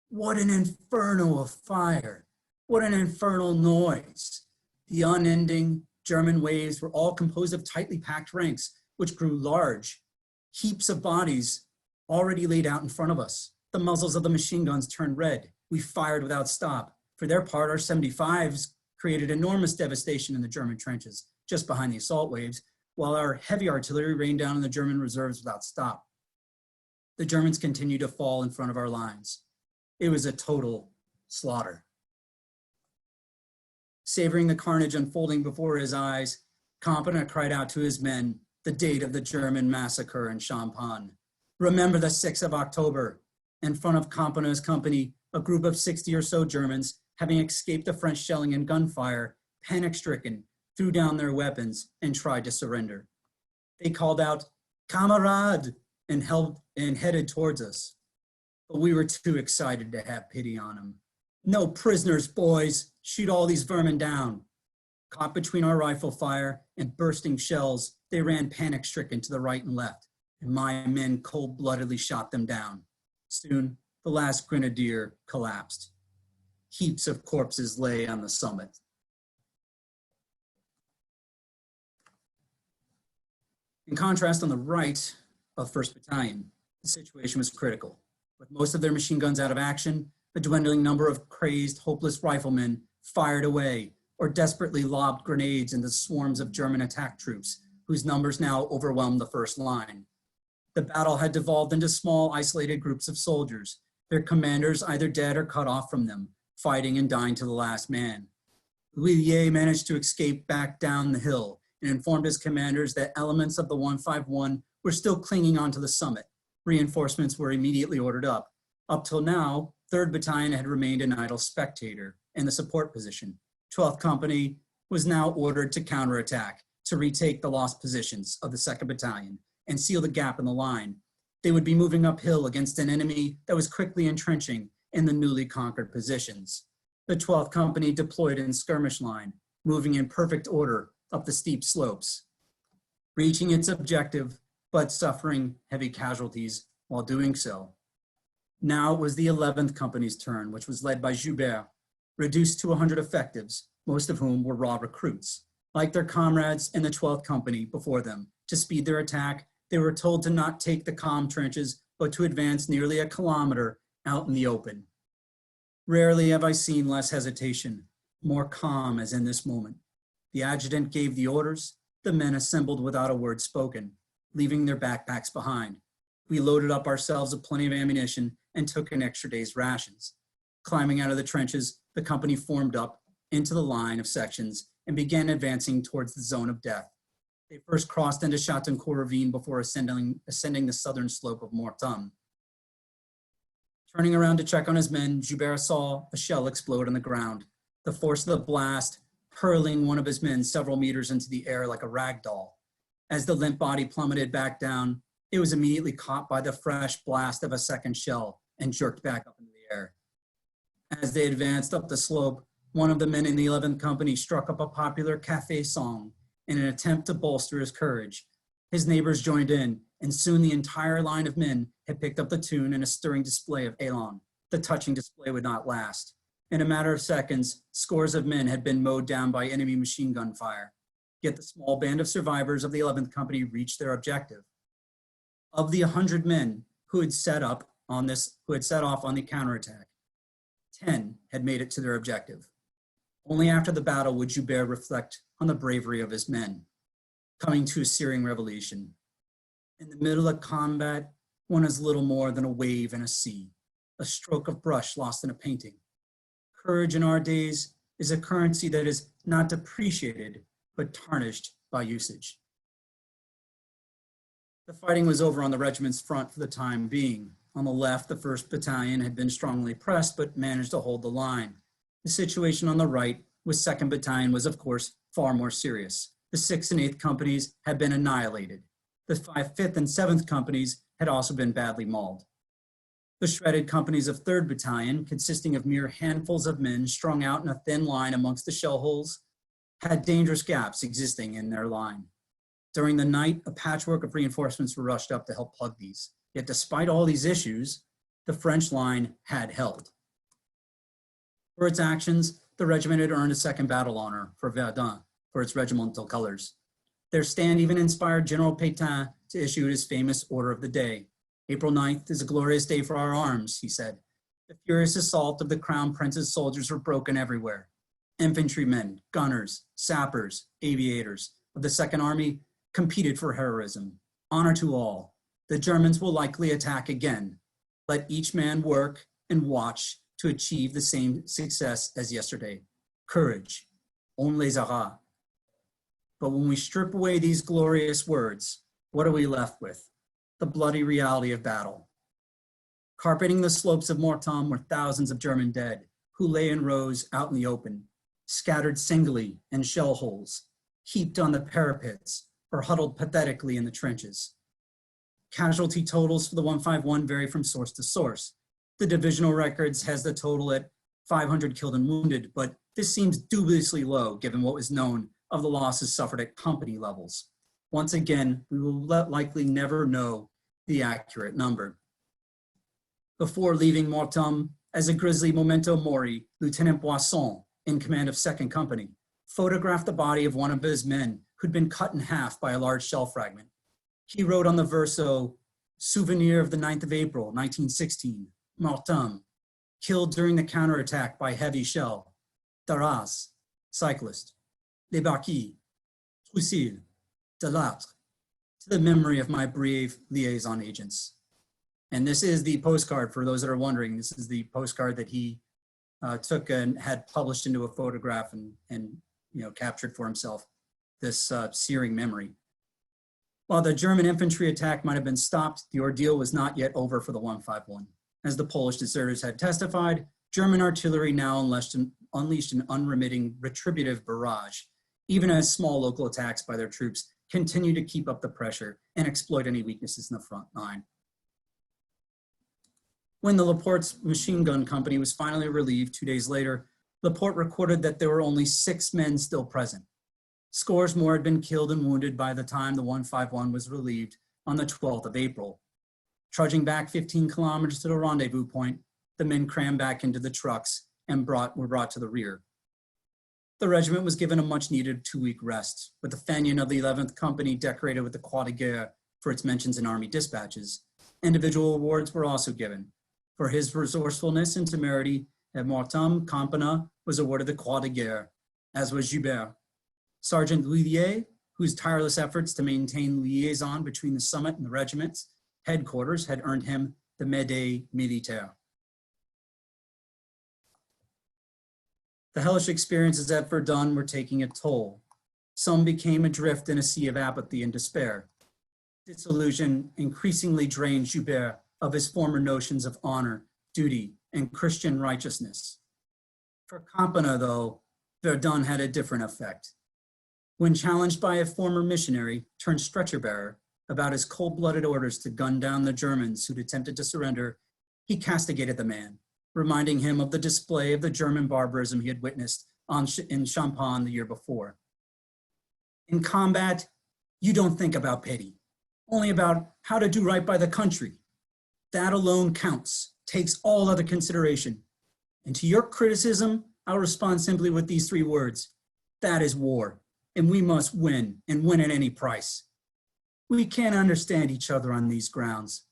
What an inferno of fire! What an infernal noise! The unending German waves were all composed of tightly packed ranks, which grew large. Heaps of bodies already laid out in front of us. The muzzles of the machine guns turned red. We fired without stop. For their part, our 75s created enormous devastation in the German trenches, just behind the assault waves, while our heavy artillery rained down on the German reserves without stop. The Germans continued to fall in front of our lines. It was a total slaughter. Savoring the carnage unfolding before his eyes, Campana cried out to his men the date of the German massacre in Champagne. "Remember the 6th of October. In front of Campana's company, a group of 60 or so Germans, having escaped the French shelling and gunfire, panic-stricken, threw down their weapons and tried to surrender. They called out, 'Kamerad!' and headed towards us. But we were too excited to have pity on them. 'No prisoners, boys. Shoot all these vermin down.' Caught between our rifle fire and bursting shells, they ran panic-stricken to the right and left, and my men cold-bloodedly shot them down. Soon, the last grenadier collapsed. Heaps of corpses lay on the summit. In contrast, on the right of 1st Battalion, the situation was critical. With most of their machine guns out of action, a dwindling number of crazed, hopeless riflemen fired away or desperately lobbed grenades into swarms of German attack troops, whose numbers now overwhelmed the first line. The battle had devolved into small, isolated groups of soldiers, their commanders either dead or cut off from them, fighting and dying to the last man. Ligne managed to escape back down the hill and informed his commanders that elements of the 151 were still clinging onto the summit. Reinforcements were immediately ordered up. Up till now, 3rd Battalion had remained an idle spectator in the support position. 12th Company was now ordered to counterattack, to retake the lost positions of the 2nd Battalion and seal the gap in the line. They would be moving uphill against an enemy that was quickly entrenching in the newly conquered positions. The 12th Company deployed in skirmish line, moving in perfect order up the steep slopes, reaching its objective, but suffering heavy casualties while doing so. Now it was the 11th Company's turn, which was led by Joubert, reduced to 100 effectives, most of whom were raw recruits. Like their comrades in the 12th Company before them, to speed their attack, they were told to not take the calm trenches, but to advance nearly a kilometer out in the open. Rarely have I seen less hesitation, more calm as in this moment. The adjutant gave the orders, the men assembled without a word spoken, leaving their backpacks behind. We loaded up ourselves with plenty of ammunition and took an extra day's rations. Climbing out of the trenches, the company formed up into the line of sections and began advancing towards the zone of death. They first crossed into Chatoncourt ravine before ascending the southern slope of Mortam. Turning around to check on his men, Joubert saw a shell explode on the ground, the force of the blast hurling one of his men several meters into the air like a rag doll. As the limp body plummeted back down, it was immediately caught by the fresh blast of a second shell and jerked back up into the air. As they advanced up the slope, one of the men in the 11th Company struck up a popular café song in an attempt to bolster his courage. His neighbors joined in, and soon the entire line of men had picked up the tune in a stirring display of élan. The touching display would not last. In a matter of seconds, scores of men had been mowed down by enemy machine gun fire. Yet the small band of survivors of the 11th Company reached their objective. Of the 100 men who had set off on the counterattack, 10 had made it to their objective. Only after the battle would Joubert reflect on the bravery of his men, coming to a searing revelation. In the middle of combat, one is little more than a wave in a sea, a stroke of brush lost in a painting. Courage in our days is a currency that is not depreciated, but tarnished by usage. The fighting was over on the regiment's front for the time being. On the left, the 1st Battalion had been strongly pressed, but managed to hold the line. The situation on the right with 2nd Battalion was, of course, far more serious. The 6th and 8th Companies had been annihilated. The 5th and 7th Companies had also been badly mauled. The shredded companies of 3rd Battalion, consisting of mere handfuls of men strung out in a thin line amongst the shell holes, had dangerous gaps existing in their line. During the night, a patchwork of reinforcements were rushed up to help plug these. Yet despite all these issues, the French line had held. For its actions, the regiment had earned a 2nd battle honor for Verdun for its regimental colors. Their stand even inspired General Pétain to issue his famous Order of the Day. April 9th is a glorious day for our arms, he said. The furious assault of the Crown Prince's soldiers were broken everywhere. Infantrymen, gunners, sappers, aviators of the 2nd Army competed for heroism. Honor to all. The Germans will likely attack again. Let each man work and watch to achieve the same success as yesterday. Courage. On les aura. But when we strip away these glorious words, what are we left with? The bloody reality of battle. Carpeting the slopes of Mortam were thousands of German dead who lay in rows out in the open, scattered singly in shell holes, heaped on the parapets, or huddled pathetically in the trenches. Casualty totals for the 151 vary from source to source. The divisional records has the total at 500 killed and wounded, but this seems dubiously low given what was known of the losses suffered at company levels. Once again, we will likely never know the accurate number. Before leaving Mortem, as a grisly memento mori, Lieutenant Boisson, in command of 2nd Company, photographed the body of one of his men who'd been cut in half by a large shell fragment. He wrote on the verso, "Souvenir of the 9th of April, 1916, Mortem, killed during the counterattack by heavy shell. Taras, cyclist. Les Barquis, Troussil, Delattre, to the memory of my brave liaison agents." And this is the postcard, for those that are wondering. This is the postcard that he took and had published into a photograph and captured for himself this searing memory. While the German infantry attack might have been stopped, the ordeal was not yet over for the 151. As the Polish deserters had testified, German artillery now unleashed an unremitting retributive barrage, even as small local attacks by their troops continue to keep up the pressure and exploit any weaknesses in the front line. When the Laporte's machine gun company was finally relieved 2 days later, Laporte recorded that there were only 6 men still present. Scores more had been killed and wounded by the time the 151 was relieved on the 12th of April. Trudging back 15 kilometers to the rendezvous point, the men crammed back into the trucks and were brought to the rear. The regiment was given a much-needed 2-week rest, with the Fenion of the 11th Company decorated with the Croix de Guerre for its mentions in Army dispatches. Individual awards were also given. For his resourcefulness and temerity, at Mortem, Campana was awarded the Croix de Guerre, as was Joubert. Sergeant Lhuillier, whose tireless efforts to maintain liaison between the summit and the regiment's headquarters had earned him the Médaille Militaire. The hellish experiences at Verdun were taking a toll. Some became adrift in a sea of apathy and despair. Disillusion increasingly drained Joubert of his former notions of honor, duty, and Christian righteousness. For Campana, though, Verdun had a different effect. When challenged by a former missionary turned stretcher bearer about his cold-blooded orders to gun down the Germans who'd attempted to surrender, he castigated the man, reminding him of the display of the German barbarism he had witnessed in Champagne the year before. In combat, you don't think about pity, only about how to do right by the country. That alone counts, takes all other consideration. And to your criticism, I'll respond simply with these 3 words. That is war, and we must win, and win at any price. We can't understand each other on these grounds,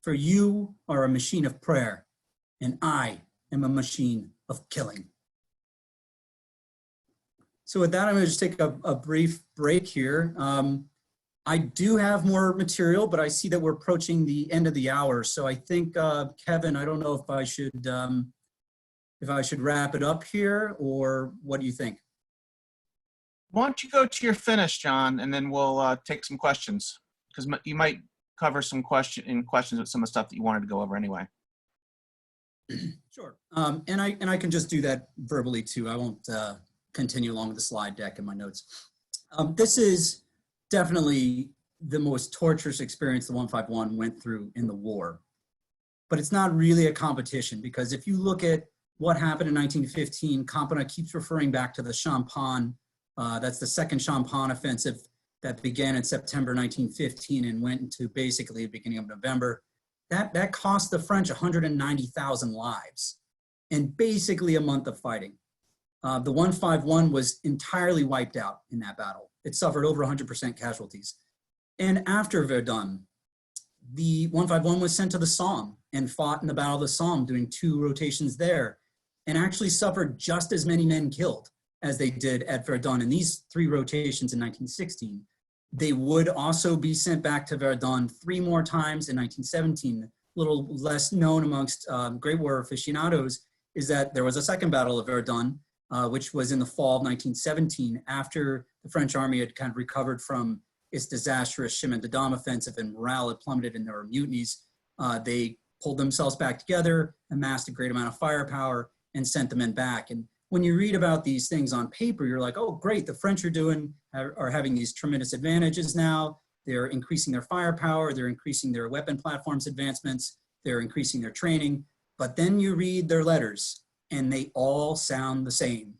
for you are a machine of prayer, and I am a machine of killing. So with that, I'm gonna just take a brief break here. I do have more material, but I see that we're approaching the end of the hour. So I think, Kevin, I don't know if I should wrap it up here, or what do you think? Why don't you go to your finish, John, and then we'll take some questions, because you might cover some questions with some of the stuff that you wanted to go over anyway. Sure, and I can just do that verbally too. I won't continue along with the slide deck and my notes. This is definitely the most torturous experience the 151 went through in the war. But it's not really a competition, because if you look at what happened in 1915, Campana keeps referring back to the Champagne, that's the second Champagne offensive that began in September 1915 and went into basically the beginning of November. That cost the French 190,000 lives and basically a month of fighting. The 151 was entirely wiped out in that battle. It suffered over 100% casualties. And after Verdun, the 151 was sent to the Somme and fought in the Battle of the Somme, doing 2 rotations there, and actually suffered just as many men killed as they did at Verdun in these 3 rotations in 1916. They would also be sent back to Verdun 3 more times in 1917. A little less known amongst Great War aficionados is that there was a second Battle of Verdun, which was in the fall of 1917, after the French army had kind of recovered from its disastrous Chemin de Dam offensive and morale had plummeted and there were mutinies. They pulled themselves back together, amassed a great amount of firepower, and sent the men back. And when you read about these things on paper, you're like, oh, great, the French are having these tremendous advantages now. They're increasing their firepower, they're increasing their weapon platforms advancements, they're increasing their training. But then you read their letters and they all sound the same.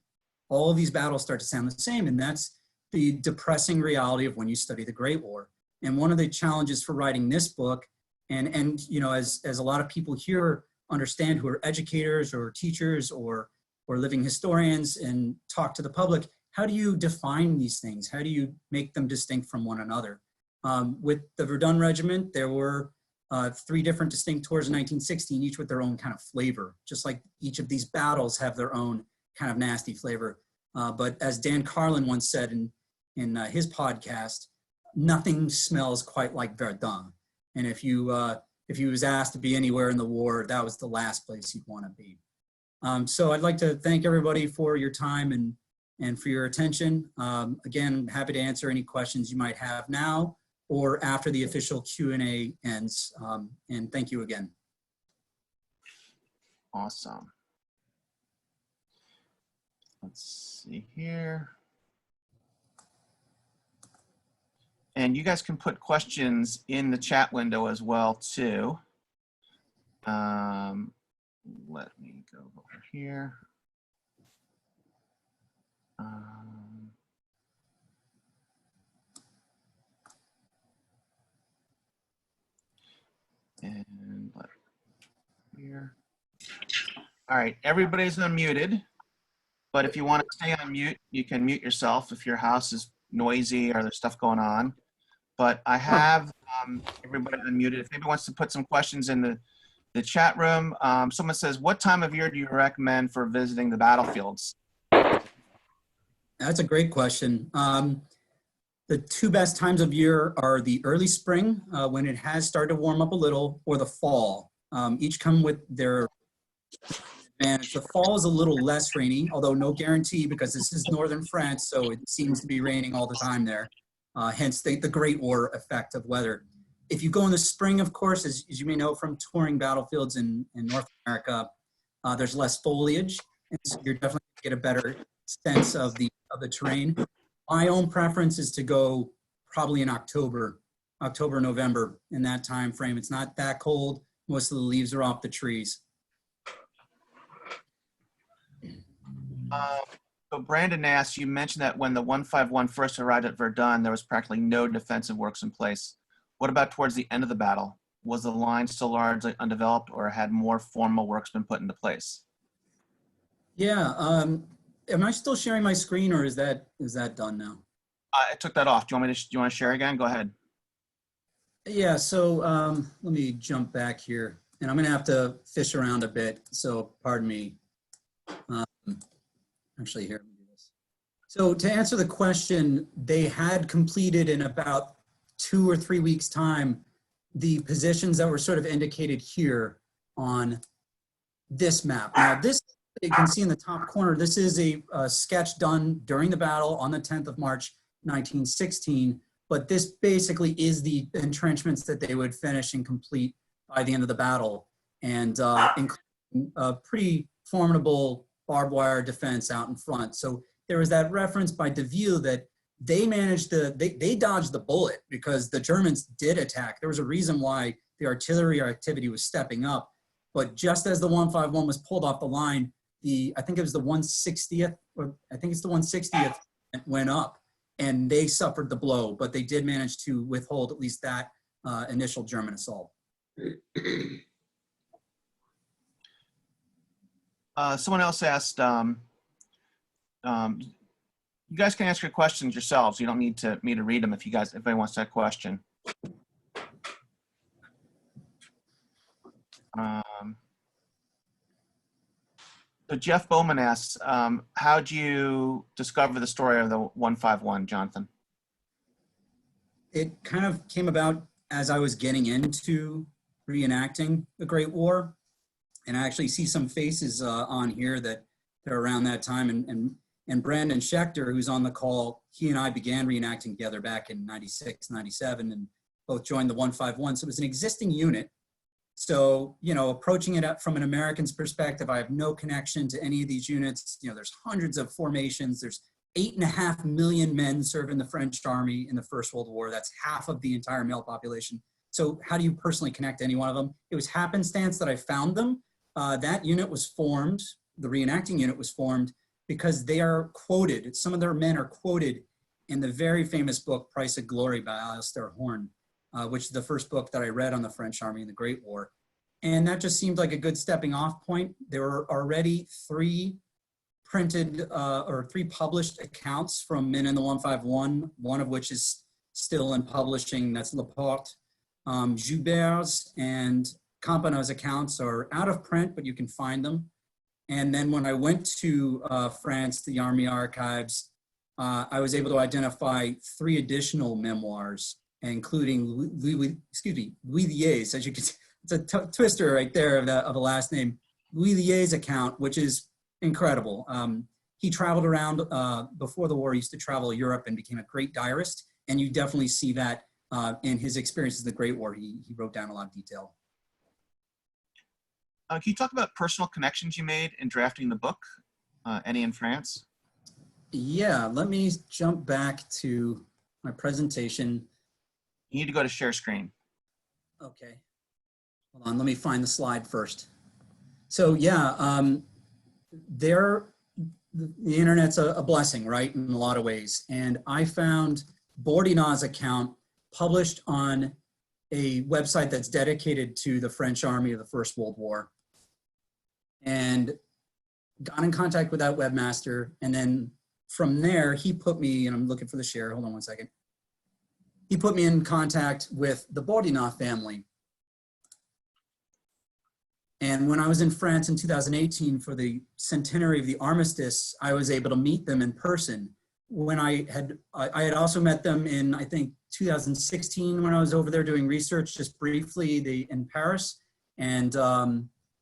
All of these battles start to sound the same, and that's the depressing reality of when you study the Great War. And one of the challenges for writing this book, and you know, as a lot of people here understand who are educators or teachers or living historians and talk to the public, how do you define these things? How do you make them distinct from one another? With the Verdun Regiment, there were 3 different distinct tours in 1916, each with their own kind of flavor, just like each of these battles have their own kind of nasty flavor. But as Dan Carlin once said in his podcast, nothing smells quite like Verdun. And if he was asked to be anywhere in the war, that was the last place he'd want to be. So I'd like to thank everybody for your time and for your attention. Again, happy to answer any questions you might have now or after the official Q&A ends. And thank you again. Awesome. Let's see here. And you guys can put questions in the chat window as well too. Let me go over here. And let here. All right, everybody's unmuted, but if you want to stay on mute, you can mute yourself if your house is noisy or there's stuff going on. But I have everybody unmuted. If anybody wants to put some questions in the chat room, someone says, what time of year do you recommend for visiting the battlefields? That's a great question. The 2 best times of year are the early spring, when it has started to warm up a little, or the fall. Each come with their advantage. The fall is a little less rainy, although no guarantee because this is northern France, so it seems to be raining all the time there. Hence the Great War effect of weather. If you go in the spring, of course, as you may know from touring battlefields in North America, there's less foliage, and so you're definitely going to get a better sense of the terrain. My own preference is to go probably in October, November, in that time frame. It's not that cold. Most of the leaves are off the trees. So Brandon asked, you mentioned that when the 151 first arrived at Verdun, there was practically no defensive works in place. What about towards the end of the battle? Was the line still largely undeveloped, or had more formal works been put into place? Yeah, am I still sharing my screen, or is that done now? I took that off. Do you want to share again? Go ahead. Yeah, so let me jump back here, and I'm gonna have to fish around a bit, so pardon me. Actually, here, let me do this. So to answer the question, they had completed in about 2 or 3 weeks' time the positions that were sort of indicated here on this map. Now this, you can see in the top corner, this is a sketch done during the battle on the 10th of March, 1916, but this basically is the entrenchments that they would finish and complete by the end of the battle, and including a pretty formidable barbed wire defense out in front. So there was that reference by DeVille that they managed to, they dodged the bullet because the Germans did attack. There was a reason why the artillery activity was stepping up, but just as the 151 was pulled off the line, I think it was the 160th, or I think it's the 160th went up, and they suffered the blow, but they did manage to withhold at least that initial German assault. Someone else asked, you guys can ask your questions yourselves. You don't need me to read them if anybody wants that question. So Jeff Bowman asks, how'd you discover the story of the 151, Jonathan? It kind of came about as I was getting into reenacting the Great War. And I actually see some faces on here that are around that time. And Brandon Schechter, who's on the call, he and I began reenacting together back in 96, 97, and both joined the 151. So it was an existing unit. So, you know, approaching it from an American's perspective, I have no connection to any of these units. You know, there's hundreds of formations. There's 8.5 million men serve in the French army in the First World War. That's half of the entire male population. So how do you personally connect to any one of them? It was happenstance that I found them. That unit was formed the reenacting unit was formed because they are quoted, some of their men are quoted in the very famous book, Price of Glory by Alistair Horn, which is the first book that I read on the French Army in the Great War. And that just seemed like a good stepping off point. There were already three published accounts from men in the 151, one of which is still in publishing, that's Laporte. Joubert's and Campanot's accounts are out of print, but you can find them. And then when I went to France, the Army Archives, I was able to identify three additional memoirs, including Louis Liège's, as you can see, it's a twister right there of the last name, Louis Liège's account, which is incredible. He traveled around before the war. He used to travel Europe and became a great diarist. And you definitely see that in his experiences in the Great War. He wrote down a lot of detail. Can you talk about personal connections you made in drafting the book, any in France? Yeah, let me jump back to my presentation. You need to go to share screen. Okay, hold on, let me find the slide first. So yeah, the internet's a blessing, right, in a lot of ways. And I found Bourdinot's account published on a website that's dedicated to the French Army of the First World War, and got in contact with that webmaster. And then from there, he put me, and I'm looking for the share, hold on one second. He put me in contact with the Bourdinot family. And when I was in France in 2018 for the centenary of the armistice, I was able to meet them in person. When I had also met them in, I think, 2016 when I was over there doing research just briefly in Paris. And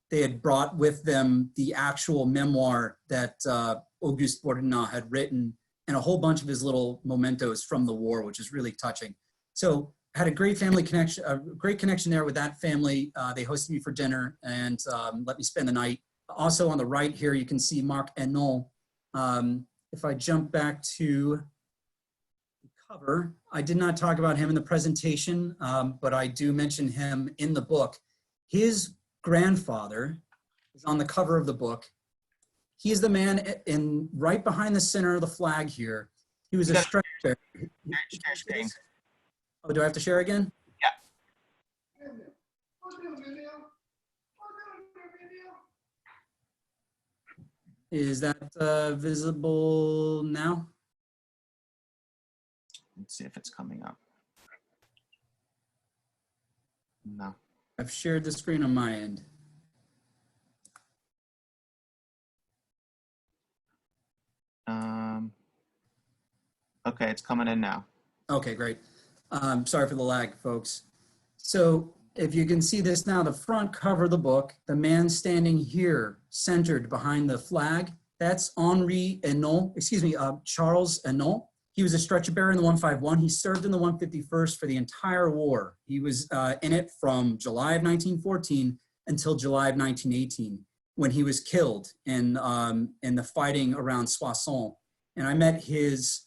they had brought with them the actual memoir that Auguste Bourdinot had written and a whole bunch of his little mementos from the war, which is really touching. So I had a great family connection, a great connection there with that family. They hosted me for dinner and let me spend the night. Also on the right here, you can see Marc Henon. If I jump back to the cover, I did not talk about him in the presentation, but I do mention him in the book. His grandfather is on the cover of the book. He's the man right behind the center of the flag here. He was a stretcher. Oh, do I have to share again? Yeah. Is that visible now? Let's see if it's coming up. No. I've shared the screen on my end. Okay, it's coming in now. Okay, great. Sorry for the lag, folks. So if you can see this now, the front cover of the book, the man standing here, centered behind the flag, that's Henri Henon, Charles Henon. He was a stretcher bearer in the 151. He served in the 151st for the entire war. He was in it from July of 1914 until July of 1918, when he was killed in the fighting around Soissons. And I met his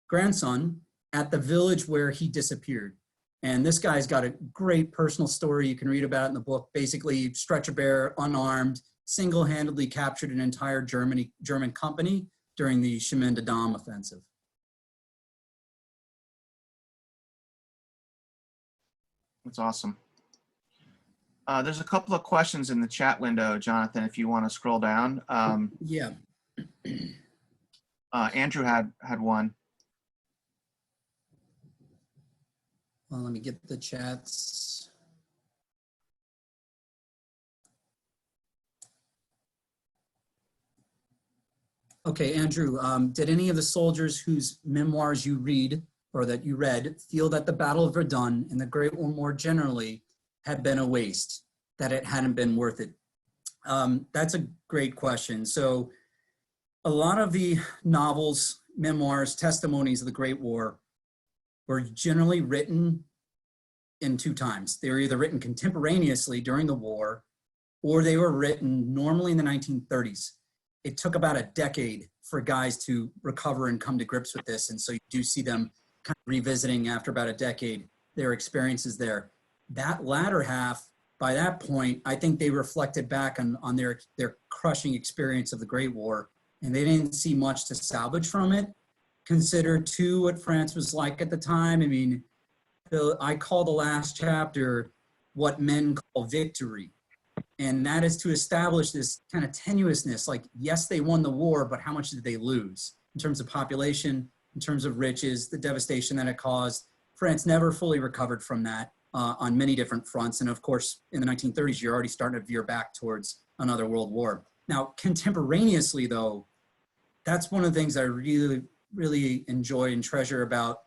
grandson at the village where he disappeared. And this guy's got a great personal story you can read about in the book. Basically, stretcher bearer, unarmed, single-handedly captured an entire German company during the Chemin des Dames offensive. That's awesome. There's a couple of questions in the chat window, Jonathan, if you want to scroll down. Yeah. Andrew had one. Well, let me get the chats. Okay, Andrew, did any of the soldiers whose memoirs you read or that you read feel that the Battle of Verdun and the Great War more generally had been a waste, that it hadn't been worth it? That's a great question. So a lot of the novels, memoirs, testimonies of the Great War were generally written in two times. They were either written contemporaneously during the war, or they were written normally in the 1930s. It took about a decade for guys to recover and come to grips with this. And so you do see them kind of revisiting after about a decade, their experiences there. That latter half by that point, I think they reflected back on their crushing experience of the Great War, and they didn't see much to salvage from it. Consider too what France was like at the time. I mean, I call the last chapter what men call victory. And that is to establish this kind of tenuousness, like, yes, they won the war, but how much did they lose in terms of population, in terms of riches, the devastation that it caused? France never fully recovered from that on many different fronts. And of course, in the 1930s, you're already starting to veer back towards another world war. Now, contemporaneously, though, that's one of the things I really enjoy and treasure about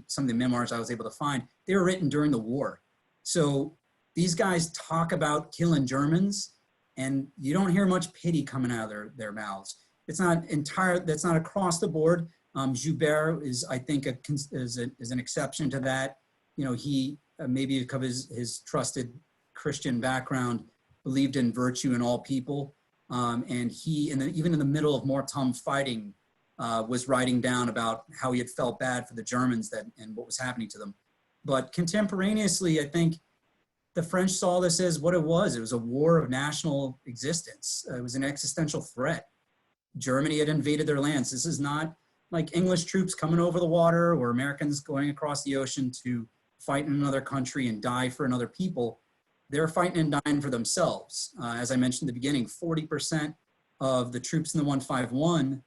some of the memoirs I was able to find. They were written during the war. So these guys talk about killing Germans, and you don't hear much pity coming out of their mouths. It's not that's not across the board. Joubert is, I think, is an exception to that. You know, he, maybe because of his trusted Christian background, believed in virtue in all people. And he, even in the middle of Mortem fighting, was writing down about how he had felt bad for the Germans and what was happening to them. But contemporaneously, I think the French saw this as what it was. It was a war of national existence. It was an existential threat. Germany had invaded their lands. This is not like English troops coming over the water or Americans going across the ocean to fight in another country and die for another people. They're fighting and dying for themselves. As I mentioned at the beginning, 40% of the troops in the 151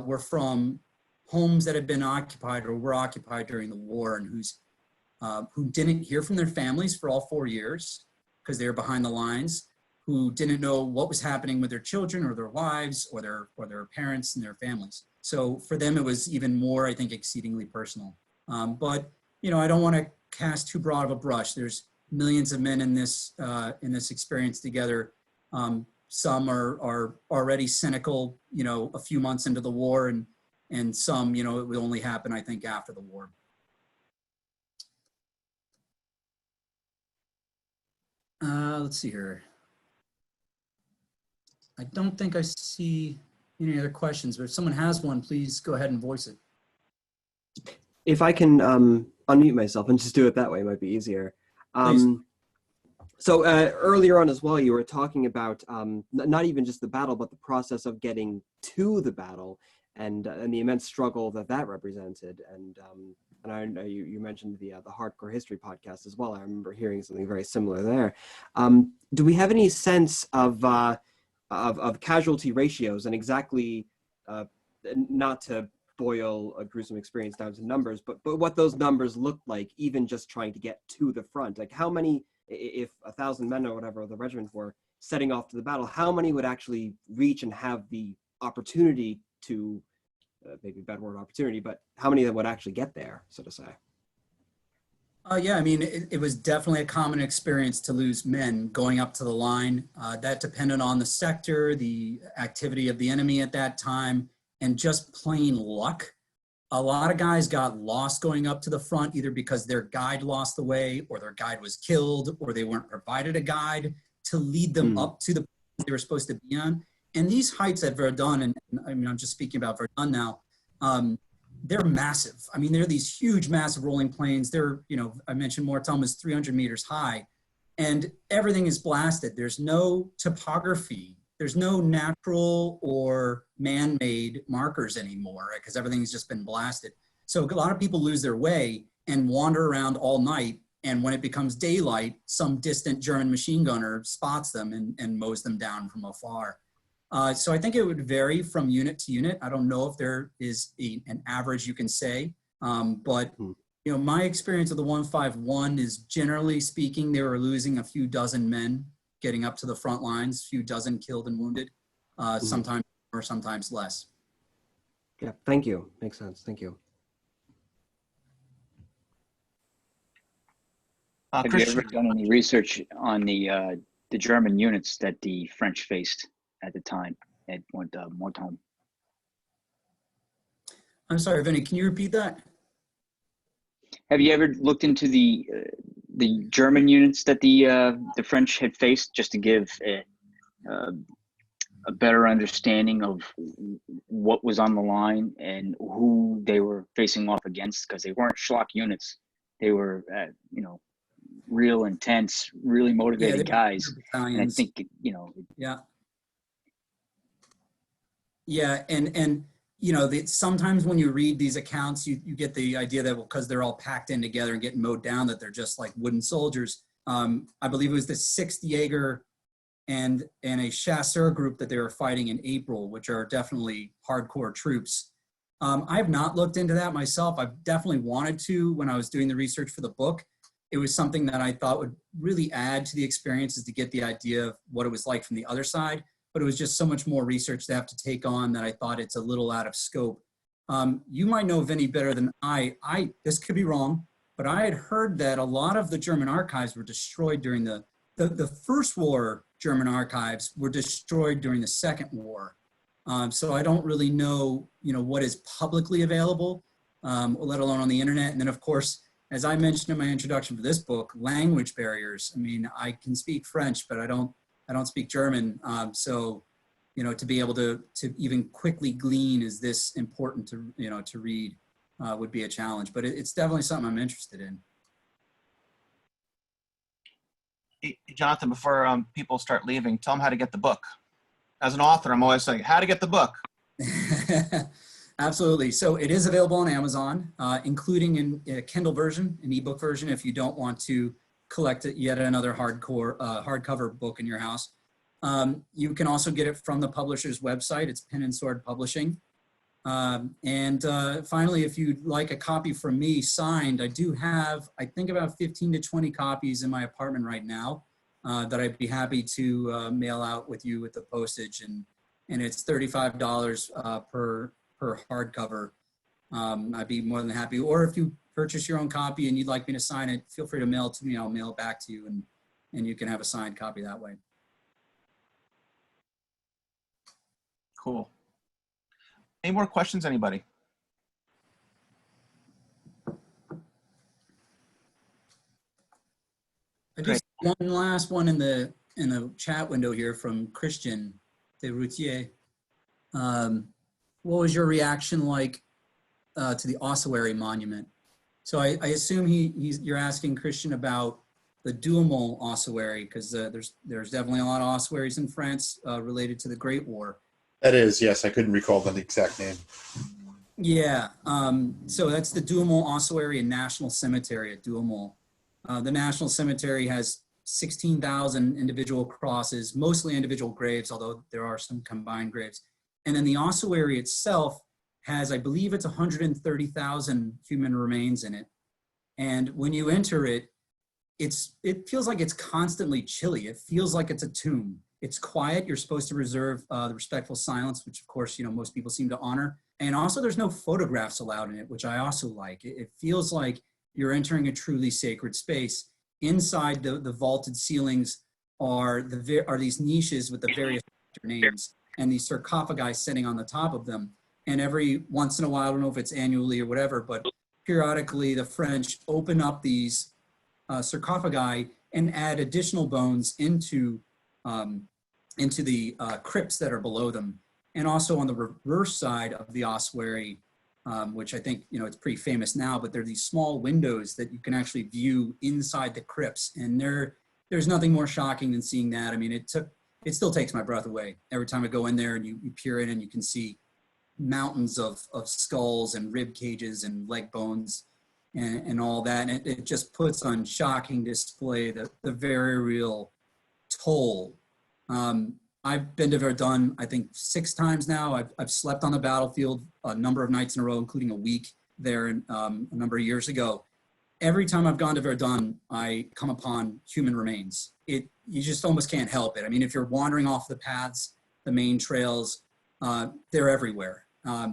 were from homes that had been occupied or were occupied during the war, and who didn't hear from their families for all 4 years because they were behind the lines, who didn't know what was happening with their children or their wives or their parents and their families. So for them, it was even more, I think, exceedingly personal. But, you know, I don't want to cast too broad of a brush. There's millions of men in this experience together. Some are already cynical, you know, a few months into the war, and some, you know, it would only happen, I think, after the war. Let's see here. I don't think I see any other questions, but if someone has one, please go ahead and voice it. If I can unmute myself and just do it that way, it might be easier. So earlier on as well, you were talking about not even just the battle, but the process of getting to the battle and the immense struggle that represented. And I know you mentioned the Hardcore History podcast as well. I remember hearing something very similar there. Do we have any sense of casualty ratios and exactly, not to boil a gruesome experience down to numbers, but what those numbers look like, even just trying to get to the front? Like how many, if 1,000 men or whatever the regiment were setting off to the battle, how many would actually reach and have the opportunity to, maybe a bad word opportunity, but how many of them would actually get there, so to say? Yeah, I mean, it was definitely a common experience to lose men going up to the line. That depended on the sector, the activity of the enemy at that time, and just plain luck. A lot of guys got lost going up to the front, either because their guide lost the way, or their guide was killed, or they weren't provided a guide to lead them up to the point they were supposed to be on. And these heights at Verdun, and I mean, I'm just speaking about Verdun now, they're massive. I mean, they're these huge, massive rolling plains. They're, you know, I mentioned Mortem is 300 meters high, and everything is blasted. There's no topography. There's no natural or man-made markers anymore because everything's just been blasted. So a lot of people lose their way and wander around all night. And when it becomes daylight, some distant German machine gunner spots them and mows them down from afar. So I think it would vary from unit to unit. I don't know if there is an average you can say, but you know, my experience of the 151 is, generally speaking, they were losing a few dozen men getting up to the front lines, few dozen killed and wounded, sometimes more, sometimes less. Yeah, thank you. Makes sense. Thank you. Have you ever done any research on the German units that the French faced at the time at Mortem? I'm sorry, Vinny, can you repeat that? Have you ever looked into the German units that the French had faced, just to give a better understanding of what was on the line and who they were facing off against? Because they weren't schlock units; they were, you know, real intense, really motivated guys. And I battalions. think, you know, Yeah. Yeah, and you know, sometimes when you read these accounts, you get the idea that because they're all packed in together and getting mowed down, that they're just like wooden soldiers. I believe it was the 6th Jaeger and a chasseur group that they were fighting in April, which are definitely hardcore troops. I have not looked into that myself. I've definitely wanted to when I was doing the research for the book. It was something that I thought would really add to the experiences to get the idea of what it was like from the other side. But it was just so much more research to have to take on that I thought it's a little out of scope. You might know Vinny better than I. This could be wrong, but I had heard that a lot of the German archives were destroyed during the First War. German archives were destroyed during the Second War. So I don't really know, you know, what is publicly available, let alone on the internet. And then of course, as I mentioned in my introduction for this book, language barriers. I mean, I can speak French, but I don't speak German. So, you know, to be able to even quickly glean, is this important to, you know, to read would be a challenge, but it's definitely something I'm interested in. Jonathan, before people start leaving, tell them how to get the book. As an author, I'm always saying, how to get the book. Absolutely. So it is available on Amazon, including in a Kindle version, an ebook version, if you don't want to collect yet another hardcover book in your house. You can also get it from the publisher's website. It's Pen and Sword Publishing. Finally, if you'd like a copy from me signed, I do have, I think, about 15 to 20 copies in my apartment right now that I'd be happy to mail out with you with the postage, and it's $35 per hardcover. I'd be more than happy. Or if you purchase your own copy and you'd like me to sign it, feel free to mail it to me. I'll mail it back to you, and you can have a signed copy that way. Cool. Any more questions, anybody? I just one last one in the chat window here from Christian de Routier. What was your reaction like to the Ossuary monument? So I assume you're asking Christian about the Dhumal Ossuary, because there's definitely a lot of ossuaries in France related to the Great War. That is, yes. I couldn't recall the exact name. Yeah. So that's the Dhumal Ossuary and National Cemetery at Dhumal. The National Cemetery has 16,000 individual crosses, mostly individual graves, although there are some combined graves. And then the ossuary itself has, I believe it's 130,000 human remains in it. And when you enter it, it feels like it's constantly chilly. It feels like it's a tomb. It's quiet. You're supposed to reserve the respectful silence, which of course, you know, most people seem to honor. And also there's no photographs allowed in it, which I also like. It feels like you're entering a truly sacred space. Inside the vaulted ceilings are these niches with the various names and these sarcophagi sitting on the top of them. And every once in a while, I don't know if it's annually or whatever, but periodically the French open up these sarcophagi and add additional bones into the crypts that are below them. And also on the reverse side of the ossuary, which I think, you know, it's pretty famous now, but there are these small windows that you can actually view inside the crypts. And there's nothing more shocking than seeing that. I mean, it still takes my breath away every time I go in there and you peer in and you can see mountains of skulls and rib cages and leg bones and all that. And it just puts on shocking display the very real toll. I've been to Verdun, I think 6 times now. I've slept on the battlefield a number of nights in a row, including a week there a number of years ago. Every time I've gone to Verdun, I come upon human remains. You just almost can't help it. I mean, if you're wandering off the paths, the main trails, they're everywhere.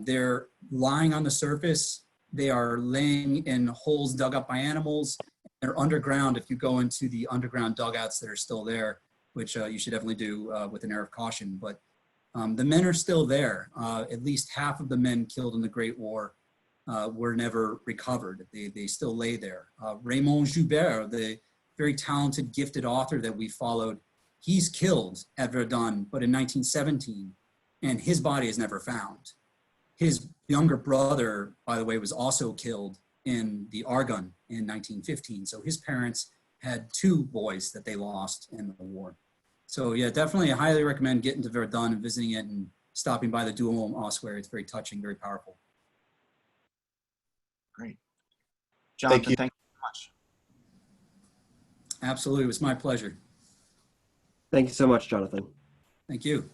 They're lying on the surface. They are laying in holes dug up by animals. They're underground if you go into the underground dugouts that are still there, which you should definitely do with an air of caution. But the men are still there. At least half of the men killed in the Great War were never recovered. They still lay there. Raymond Joubert, the very talented, gifted author that we followed, he's killed at Verdun, but in 1917, and his body is never found. His younger brother, by the way, was also killed in the Argonne in 1915. So his parents had 2 boys that they lost in the war. So yeah, definitely I highly recommend getting to Verdun and visiting it and stopping by the Dhumal Ossuary. It's very touching, very powerful. Great. Jonathan, you. thank you so much. Absolutely, it was my pleasure. Thank you so much, Jonathan. Thank you.